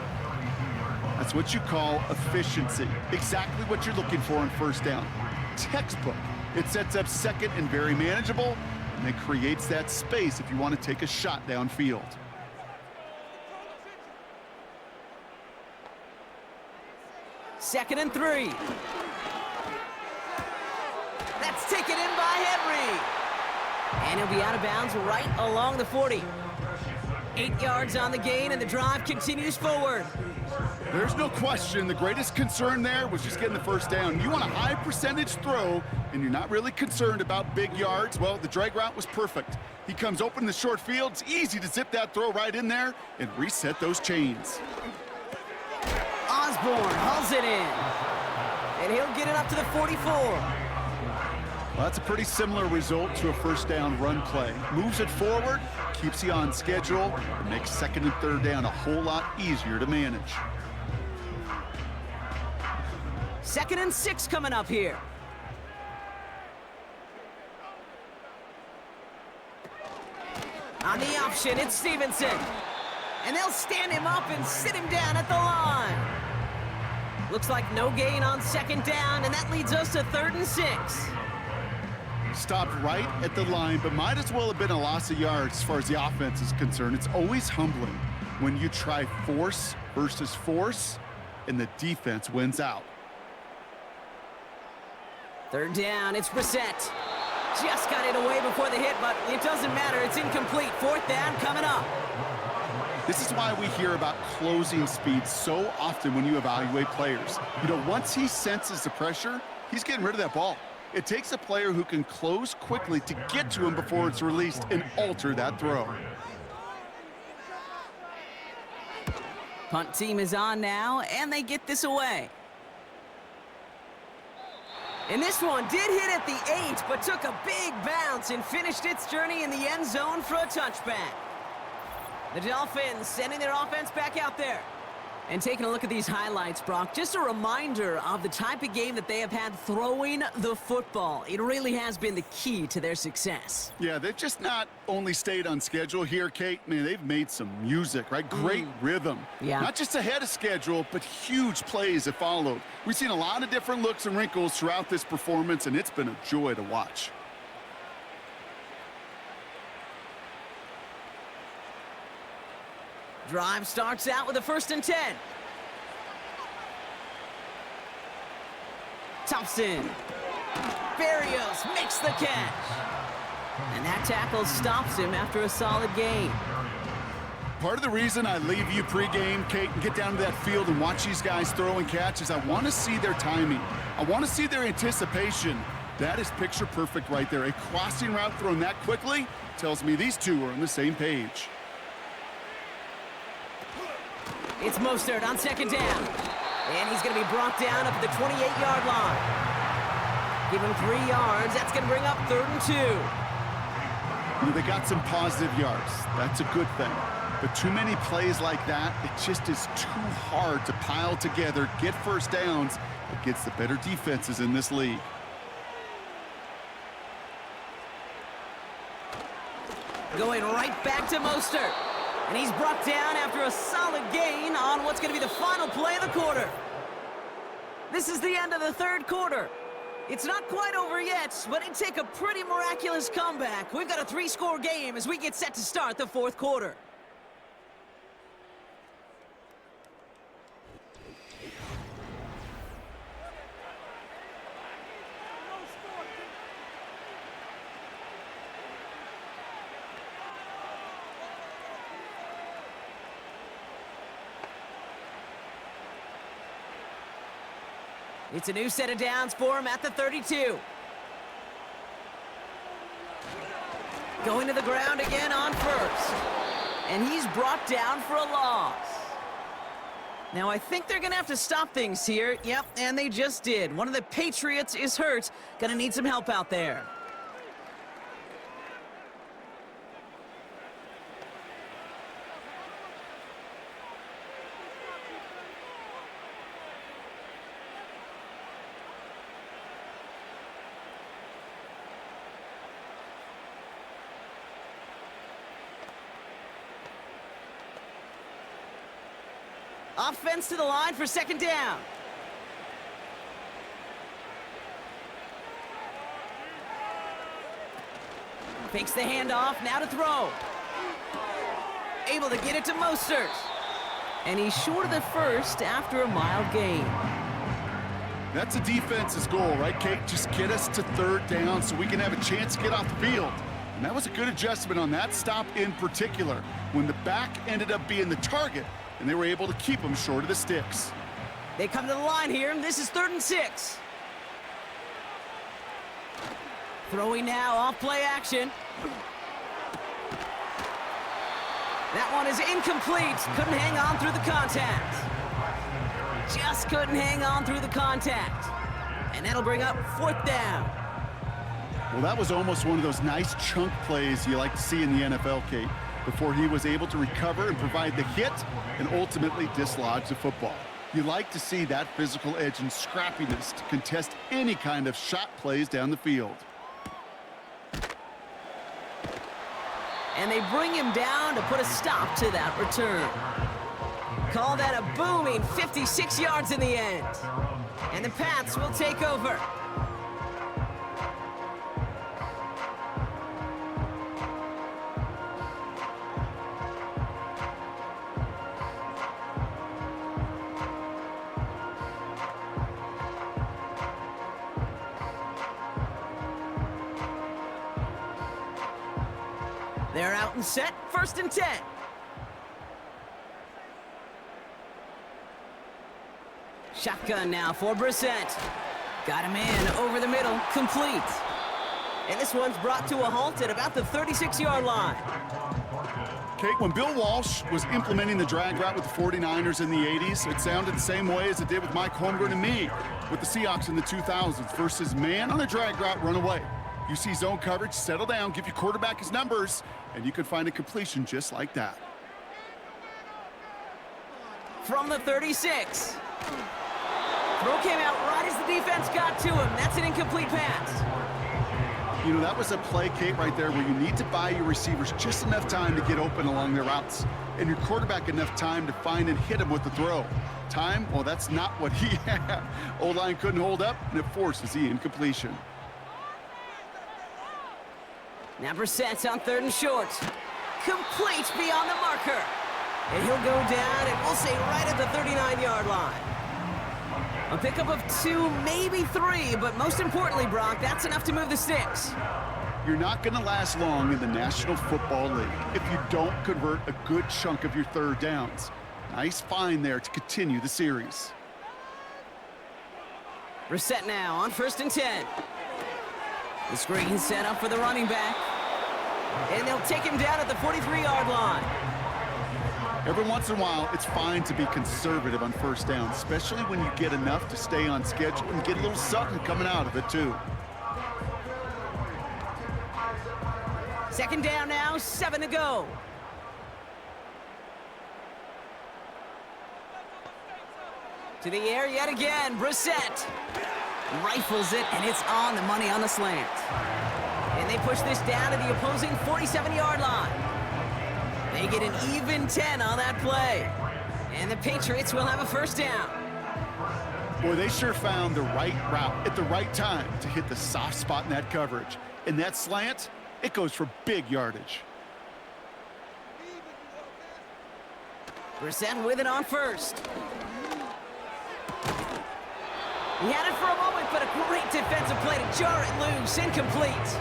Speaker 3: That's what you call efficiency. Exactly what you're looking for on 1st down. Textbook. It sets up 2nd and very manageable, and it creates that space if you want to take a shot downfield.
Speaker 2: Second and 3. That's taken in by Henry. And he'll be out of bounds right along the 40. 8 yards on the gain, and the drive continues forward.
Speaker 3: There's no question. The greatest concern there was just getting the 1st down. You want a high percentage throw, and you're not really concerned about big yards. Well, the drag route was perfect. He comes open in the short field. It's easy to zip that throw right in there and reset those chains.
Speaker 2: Osborne hauls it in. And he'll get it up to the 44.
Speaker 3: Well, that's a pretty similar result to a 1st down run play. Moves it forward, keeps you on schedule, and makes 2nd and 3rd down a whole lot easier to manage.
Speaker 2: 2nd and 6 coming up here. On the option, it's Stevenson. And they'll stand him up and sit him down at the line. Looks like no gain on 2nd down, and that leads us to 3rd and 6.
Speaker 3: Stopped right at the line, but might as well have been a loss of yards as far as the offense is concerned. It's always humbling when you try force versus force, and the defense wins out.
Speaker 2: 3rd down, it's Brissett. Just got it away before the hit, but it doesn't matter. It's incomplete. 4th down coming up.
Speaker 3: This is why we hear about closing speed so often when you evaluate players. You know, once he senses the pressure, he's getting rid of that ball. It takes a player who can close quickly to get to him before it's released and alter that throw.
Speaker 2: Punt team is on now, and they get this away. And this one did hit at the 8, but took a big bounce and finished its journey in the end zone for a touchback. The Dolphins sending their offense back out there. And taking a look at these highlights, Brock, just a reminder of the type of game that they have had throwing the football. It really has been the key to their success.
Speaker 3: Yeah, they've just not only stayed on schedule here, Kate. Man, they've made some music, right? Great rhythm.
Speaker 2: Yeah.
Speaker 3: Not just ahead of schedule, but huge plays that followed. We've seen a lot of different looks and wrinkles throughout this performance, and it's been a joy to watch.
Speaker 2: Drive starts out with a 1st and 10. Thompson. Berrios makes the catch. And that tackle stops him after a solid gain.
Speaker 3: Part of the reason I leave you pregame, Kate, and get down to that field and watch these guys throw and catch is I want to see their timing. I want to see their anticipation. That is picture perfect right there. A crossing route thrown that quickly tells me these two are on the same page.
Speaker 2: It's Mostert on second down. And he's going to be brought down up at the 28-yard line. Give him 3 yards. That's going to bring up 3rd and 2.
Speaker 3: You know, they got some positive yards. That's a good thing. But too many plays like that, it just is too hard to pile together, get first downs against the better defenses in this league.
Speaker 2: Going right back to Mostert. And he's brought down after a solid gain on what's going to be the final play of the quarter. This is the end of the 3rd quarter. It's not quite over yet, but it'd take a pretty miraculous comeback. We've got a 3-score game as we get set to start the 4th quarter. It's a new set of downs for him at the 32. Going to the ground again on first. And he's brought down for a loss. Now, I think they're going to have to stop things here. Yep, and they just did. One of the Patriots is hurt. Going to need some help out there. Offense to the line for second down. Fakes the handoff, now to throw. Able to get it to Mostert. And he's short of the first after a mild gain.
Speaker 3: That's a defense's goal, right, Kate? Just get us to 3rd down so we can have a chance to get off the field. And that was a good adjustment on that stop in particular, when the back ended up being the target, and they were able to keep him short of the sticks.
Speaker 2: They come to the line here, and this is 3rd and 6. Throwing now, off play action. That one is incomplete. Couldn't hang on through the contact. Just couldn't hang on through the contact. And that'll bring up 4th down.
Speaker 3: Well, that was almost one of those nice chunk plays you like to see in the NFL, Kate, before he was able to recover and provide the hit and ultimately dislodge the football. You like to see that physical edge and scrappiness to contest any kind of shot plays down the field.
Speaker 2: And they bring him down to put a stop to that return. Call that a booming 56 yards in the end. And the Pats will take over. They're out and set, 1st and 10. Shotgun now for Brissett. Got him in over the middle, complete. And this one's brought to a halt at about the 36-yard line.
Speaker 3: Kate, when Bill Walsh was implementing the drag route with the 49ers in the 80s, it sounded the same way as it did with Mike Holmgren and me with the Seahawks in the 2000s versus man on a drag route, run away. You see zone coverage, settle down, give your quarterback his numbers, and you can find a completion just like that.
Speaker 2: From the 36. Throw came out right as the defense got to him. That's an incomplete pass.
Speaker 3: You know, that was a play, Kate, right there where you need to buy your receivers just enough time to get open along their routes, and your quarterback enough time to find and hit him with the throw. Time? Well, that's not what he had. O-line couldn't hold up, and it forces the incompletion.
Speaker 2: Now Brissett's on 3rd and short. Complete beyond the marker. And he'll go down, and we'll say right at the 39-yard line. A pickup of 2, maybe 3, but most importantly, Brock, that's enough to move the sticks.
Speaker 3: you're not going to last long in the National Football League if you don't convert a good chunk of your third downs. Nice find there to continue the series.
Speaker 2: Reset now on 1st and 10. The screen set up for the running back. And they'll take him down at the 43-yard line.
Speaker 3: Every once in a while, it's fine to be conservative on first down, especially when you get enough to stay on schedule and get a little something coming out of it, too.
Speaker 2: 2nd down now, 7 to go. To the air yet again, Brissett. Rifles it, and it's on the money on the slant. And they push this down to the opposing 47-yard line. They get an even 10 on that play. And the Patriots will have a 1st down.
Speaker 3: Boy, they sure found the right route at the right time to hit the soft spot in that coverage. And that slant, it goes for big yardage.
Speaker 2: Brissett with it on 1st. He had it for a moment, but a great defensive play to jar it loose. Incomplete.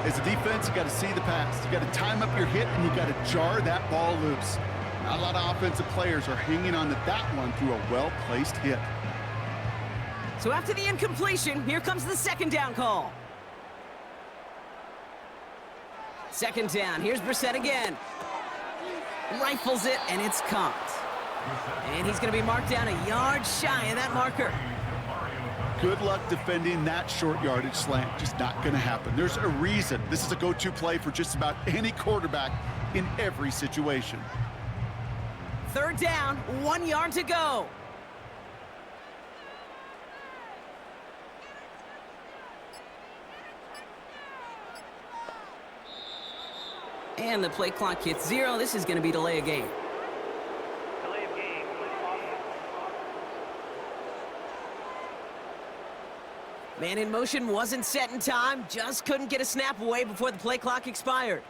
Speaker 3: As a defense, you got to see the pass. You got to time up your hit, and you got to jar that ball loose. Not a lot of offensive players are hanging on to that one through a well-placed hit.
Speaker 2: So after the incompletion, here comes the 2nd down call. 2nd down. Here's Brissett again. Rifles it, and it's caught. And he's going to be marked down a yard shy of that marker.
Speaker 3: Good luck defending that short yardage slant. Just not going to happen. There's a reason this is a go-to play for just about any quarterback in every situation.
Speaker 2: 3rd down, 1 yard to go. And the play clock hits 0. This is going to be delay a game.
Speaker 4: Delay of game.
Speaker 2: Man in motion wasn't set in time. Just couldn't get a snap away before the play clock expired.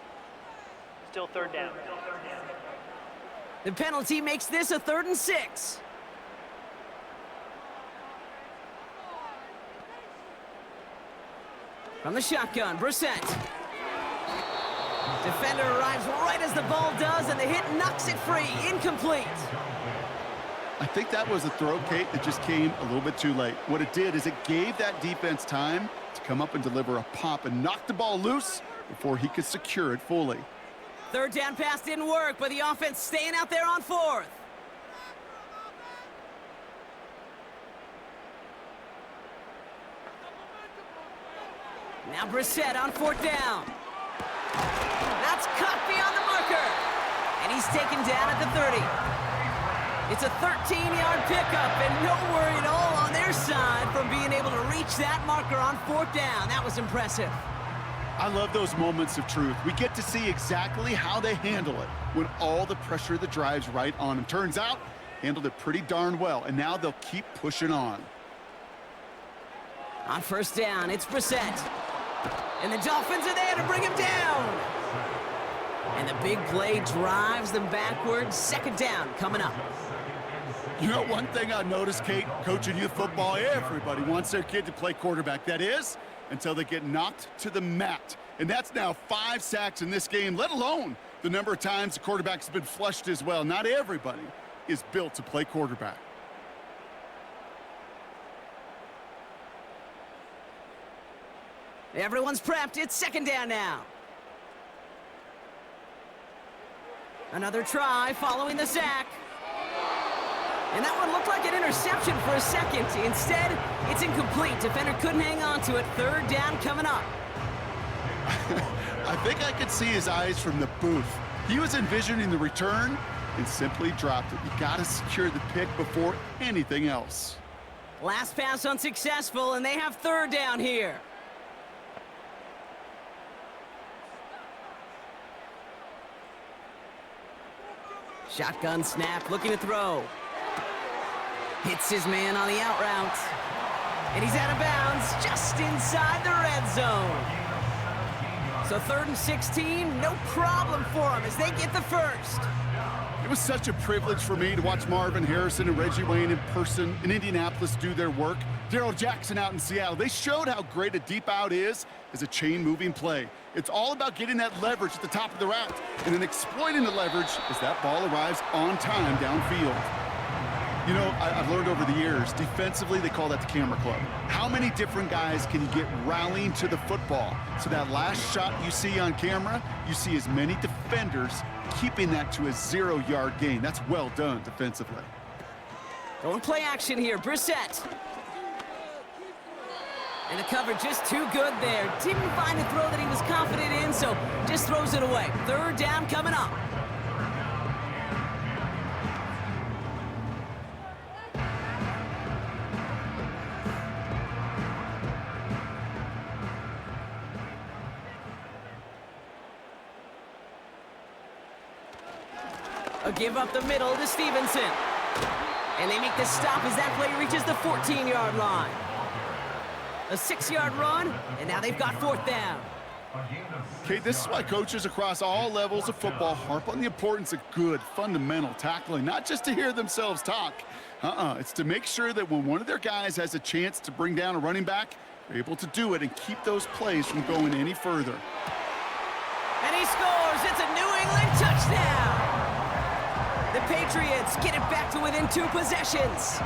Speaker 4: Still 3rd down.
Speaker 2: The penalty makes this a 3rd and 6. From the shotgun, Brissett. Defender arrives right as the ball does, and the hit knocks it free. Incomplete.
Speaker 3: I think that was a throw, Kate, that just came a little bit too late. What it did is it gave that defense time to come up and deliver a pop and knock the ball loose before he could secure it fully.
Speaker 2: 3rd down pass didn't work, but the offense staying out there on 4th. Now Brissett on 4th down. That's cut beyond the marker. And he's taken down at the 30. It's a 13-yard pickup, and no worry at all on their side from being able to reach that marker on 4th down. That was impressive.
Speaker 3: I love those moments of truth. We get to see exactly how they handle it when all the pressure of the drive's right on them. Turns out, handled it pretty darn well, and now they'll keep pushing on.
Speaker 2: On 1st down, it's Brissett. And the Dolphins are there to bring him down. And the big play drives them backwards. 2nd down coming up.
Speaker 3: You know, one thing I noticed, Kate, coaching youth football, everybody wants their kid to play quarterback. That is, until they get knocked to the mat. And that's now 5 sacks in this game, let alone the number of times the quarterback's been flushed as well. Not everybody is built to play quarterback.
Speaker 2: Everyone's prepped. It's 2nd down now. Another try following the sack. And that one looked like an interception for a second. Instead, it's incomplete. Defender couldn't hang on to it. 3rd down coming up.
Speaker 3: I think I could see his eyes from the booth. He was envisioning the return and simply dropped it. You got to secure the pick before anything else.
Speaker 2: Last pass unsuccessful, and they have 3rd down here. Shotgun snap, looking to throw. Hits his man on the out route. And he's out of bounds, just inside the red zone. So 3rd and 16, no problem for him as they get the 1st.
Speaker 3: It was such a privilege for me to watch Marvin Harrison and Reggie Wayne in person in Indianapolis do their work. Darrell Jackson out in Seattle. They showed how great a deep out is as a chain-moving play. It's all about getting that leverage at the top of the route and then exploiting the leverage as that ball arrives on time downfield. You know, I've learned over the years, defensively, they call that the camera club. How many different guys can you get rallying to the football? So that last shot you see on camera, you see as many defenders keeping that to a 0-yard gain. That's well done defensively.
Speaker 2: Going play action here, Brissett. And the cover just too good there. Didn't find a throw that he was confident in, so just throws it away. Third down coming up. A give up the middle to Stevenson. And they make the stop as that play reaches the 14-yard line. A 6-yard run, and now they've got fourth down.
Speaker 3: Okay, this is why coaches across all levels of football harp on the importance of good, fundamental tackling, not just to hear themselves talk. It's to make sure that when one of their guys has a chance to bring down a running back, they're able to do it and keep those plays from going any further.
Speaker 2: And he scores. It's a New England touchdown. The Patriots get it back to within 2 possessions.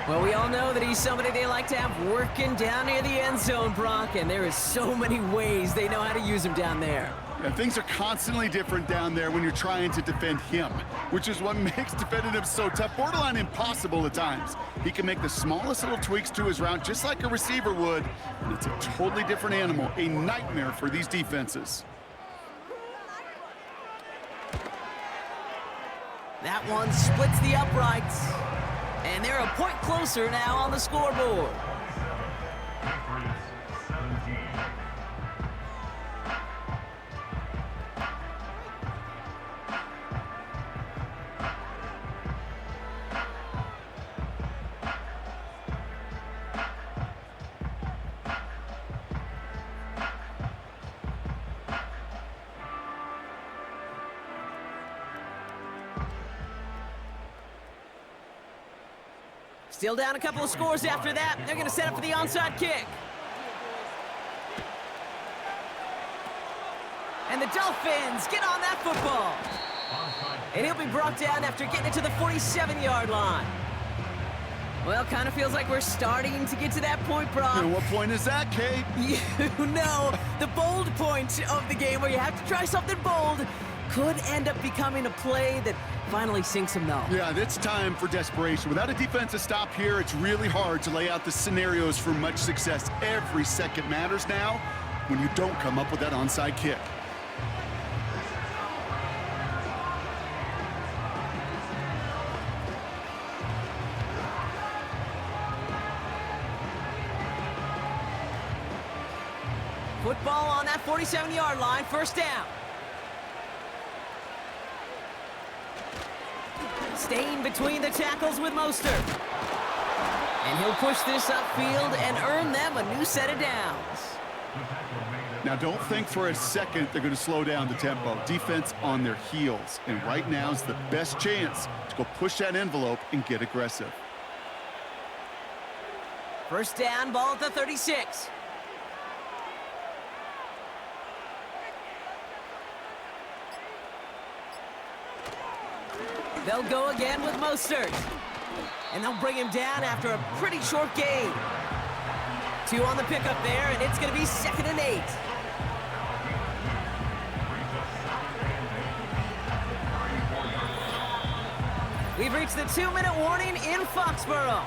Speaker 2: Well, we all know that he's somebody they like to have working down near the end zone, Brock, and there is so many ways they know how to use him down there.
Speaker 3: Yeah, things are constantly different down there when you're trying to defend him, which is what makes defending him so tough, borderline impossible at times. He can make the smallest little tweaks to his route just like a receiver would, and it's a totally different animal, a nightmare for these defenses.
Speaker 2: That one splits the uprights. And they're a point closer now on the scoreboard. Still down a couple of scores after that. They're going to set up for the onside kick. And the Dolphins get on that football. And he'll be brought down after getting it to the 47-yard line. Well, kind of feels like we're starting to get to that point, Brock.
Speaker 3: And what point is that, Kate?
Speaker 2: You know, the bold point of the game where you have to try something bold could end up becoming a play that finally sinks him, though.
Speaker 3: Yeah, it's time for desperation. Without a defensive stop here, it's really hard to lay out the scenarios for much success. Every second matters now when you don't come up with that onside kick.
Speaker 2: Football on that 47-yard line, first down. Staying between the tackles with Mostert. And he'll push this upfield and earn them a new set of downs.
Speaker 3: Now, don't think for a second they're going to slow down the tempo. Defense on their heels. And right now is the best chance to go push that envelope and get aggressive.
Speaker 2: First down, ball at the 36. They'll go again with Mostert. And they'll bring him down after a pretty short gain. 2 on the pickup there, and it's going to be 2nd and 8. We've reached the 2-minute warning in Foxborough.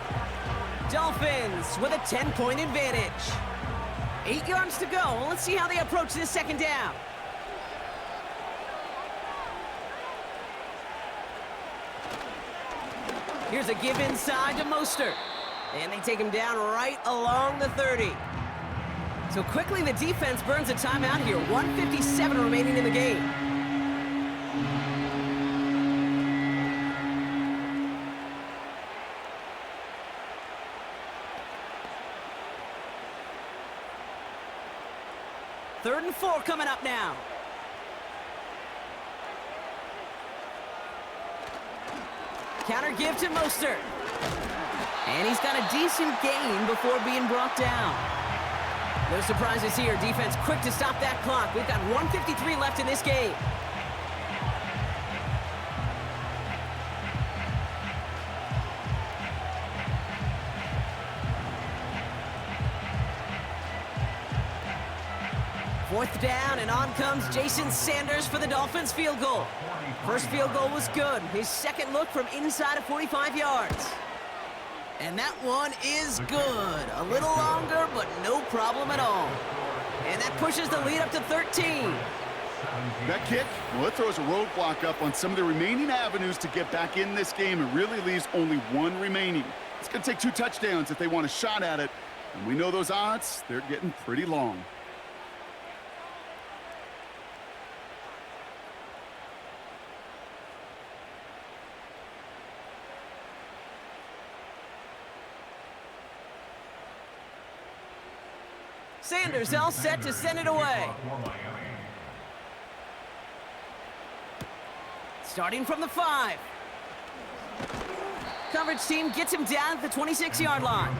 Speaker 2: Dolphins with a 10-point advantage. 8 yards to go. Let's see how they approach this second down. Here's a give inside to Mostert. And they take him down right along the 30. So quickly the defense burns a timeout here. 1:57 remaining in the game. Third and 4 coming up now. Counter give to Mostert. And he's got a decent gain before being brought down. No surprises here. Defense quick to stop that clock. We've got 1:53 left in this game. Fourth down, and on comes Jason Sanders for the Dolphins field goal. First field goal was good. His second look from inside of 45 yards. And that one is good. A little longer, but no problem at all. And that pushes the lead up to 13.
Speaker 3: That kick, well, it throws a roadblock up on some of the remaining avenues to get back in this game and really leaves only one remaining. It's going to take 2 touchdowns if they want a shot at it. And we know those odds, they're getting pretty long.
Speaker 2: Sanders all set to send it away. Starting from the 5. Coverage team gets him down at the 26-yard line.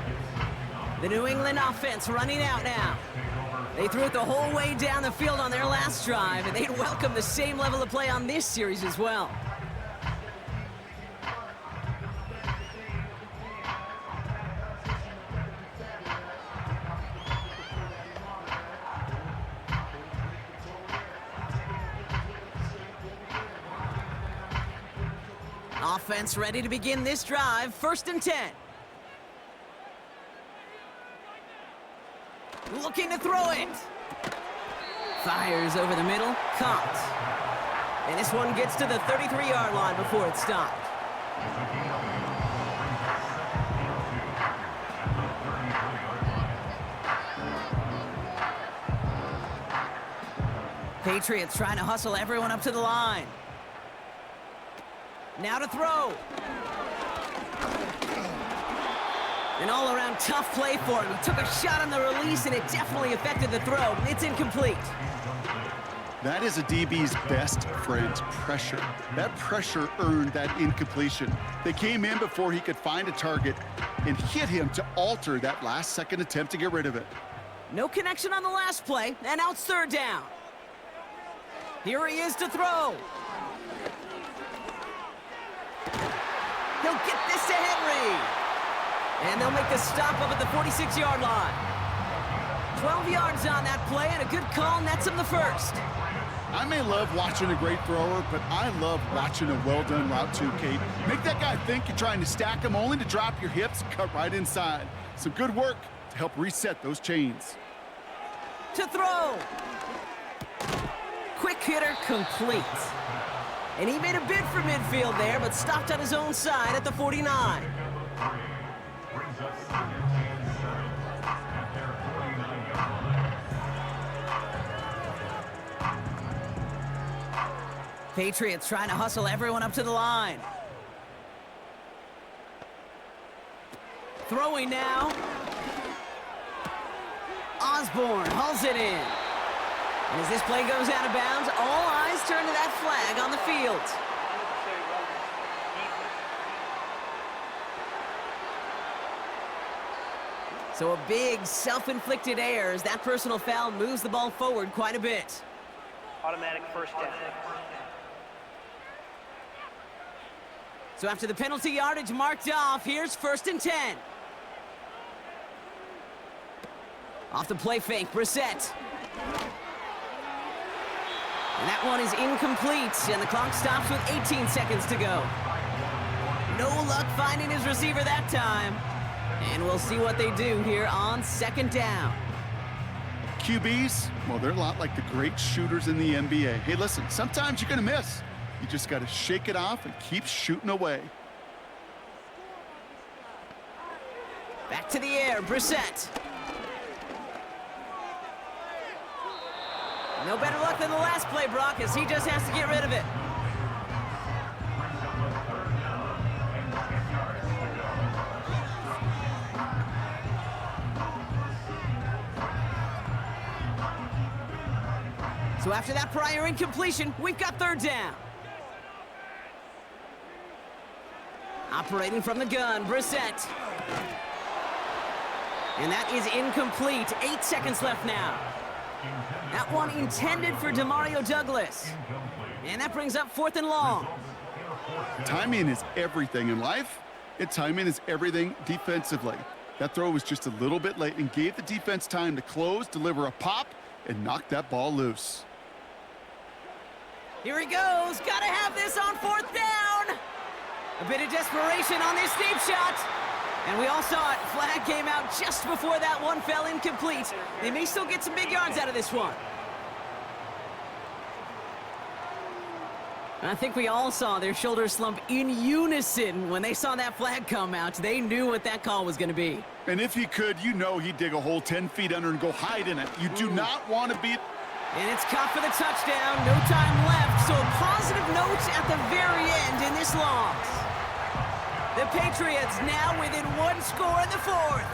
Speaker 2: The New England offense running out now. They threw it the whole way down the field on their last drive, and they'd welcome the same level of play on this series as well. Offense ready to begin this drive. 1st and 10. Looking to throw it. Fires over the middle. Caught. And this one gets to the 33-yard line before it's stopped. Patriots trying to hustle everyone up to the line. Now to throw. An all-around tough play for him. He took a shot on the release, and it definitely affected the throw. It's incomplete.
Speaker 3: That is a DB's best friend, pressure. That pressure earned that incompletion. They came in before he could find a target and hit him to alter that last-second attempt to get rid of it.
Speaker 2: No connection on the last play, and now it's 3rd down. Here he is to throw. He'll get this to Henry. And they'll make the stop up at the 46-yard line. 12 yards on that play, and a good call nets him the first.
Speaker 3: I may love watching a great thrower, but I love watching a well-done route too, Kate. Make that guy think you're trying to stack him, only to drop your hips, cut right inside. Some good work to help reset those chains.
Speaker 2: To throw. Quick hitter complete. And he made a bid for midfield there, but stopped on his own side at the 49. Patriots trying to hustle everyone up to the line. Throwing now. Osborne hauls it in. And as this play goes out of bounds, all eyes turn to that flag on the field. So a big self-inflicted error as that personal foul moves the ball forward quite a bit.
Speaker 4: Automatic 1st down.
Speaker 2: So after the penalty yardage marked off, here's 1st and 10. Off the play fake, Brissett. And that one is incomplete, and the clock stops with 18 seconds to go. No luck finding his receiver that time. And we'll see what they do here on 2nd down.
Speaker 3: QBs, well, they're a lot like the great shooters in the NBA. Hey, listen, sometimes you're going to miss. You just got to shake it off and keep shooting away.
Speaker 2: Back to the air, Brissett. No better luck than the last play, Brock, as he just has to get rid of it. So after that prior incompletion, we've got 3rd down. Operating from the gun, Brissett. And that is incomplete. 8 seconds left now. That one intended for Demario Douglas. And that brings up 4th and long.
Speaker 3: Timing is everything in life, and timing is everything defensively. That throw was just a little bit late and gave the defense time to close, deliver a pop, and knock that ball loose.
Speaker 2: Here he goes. Gotta have this on 4th down. A bit of desperation on this deep shot. And we all saw it. Flag came out just before that one fell incomplete. They may still get some big yards out of this one. I think we all saw their shoulders slump in unison when they saw that flag come out. They knew what that call was going to be.
Speaker 3: And if he could, you know he'd dig a hole 10 feet under and go hide in it. You do not want to be...
Speaker 2: And it's caught for the touchdown. No time left. So a positive note at the very end in this loss. The Patriots now within 1 score in the 4th.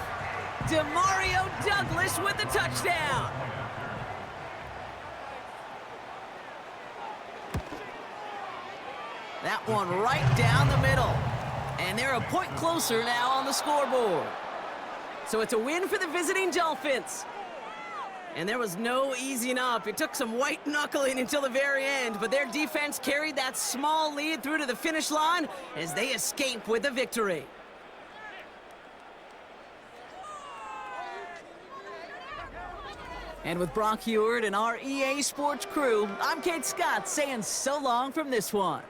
Speaker 2: Demario Douglas with the touchdown. That one right down the middle. And they're a point closer now on the scoreboard. So it's a win for the visiting Dolphins. And there was no easing up. It took some white knuckling until the very end, but their defense carried that small lead through to the finish line as they escape with the victory. And with Brock Heward and our EA Sports crew, I'm Kate Scott saying so long from this one.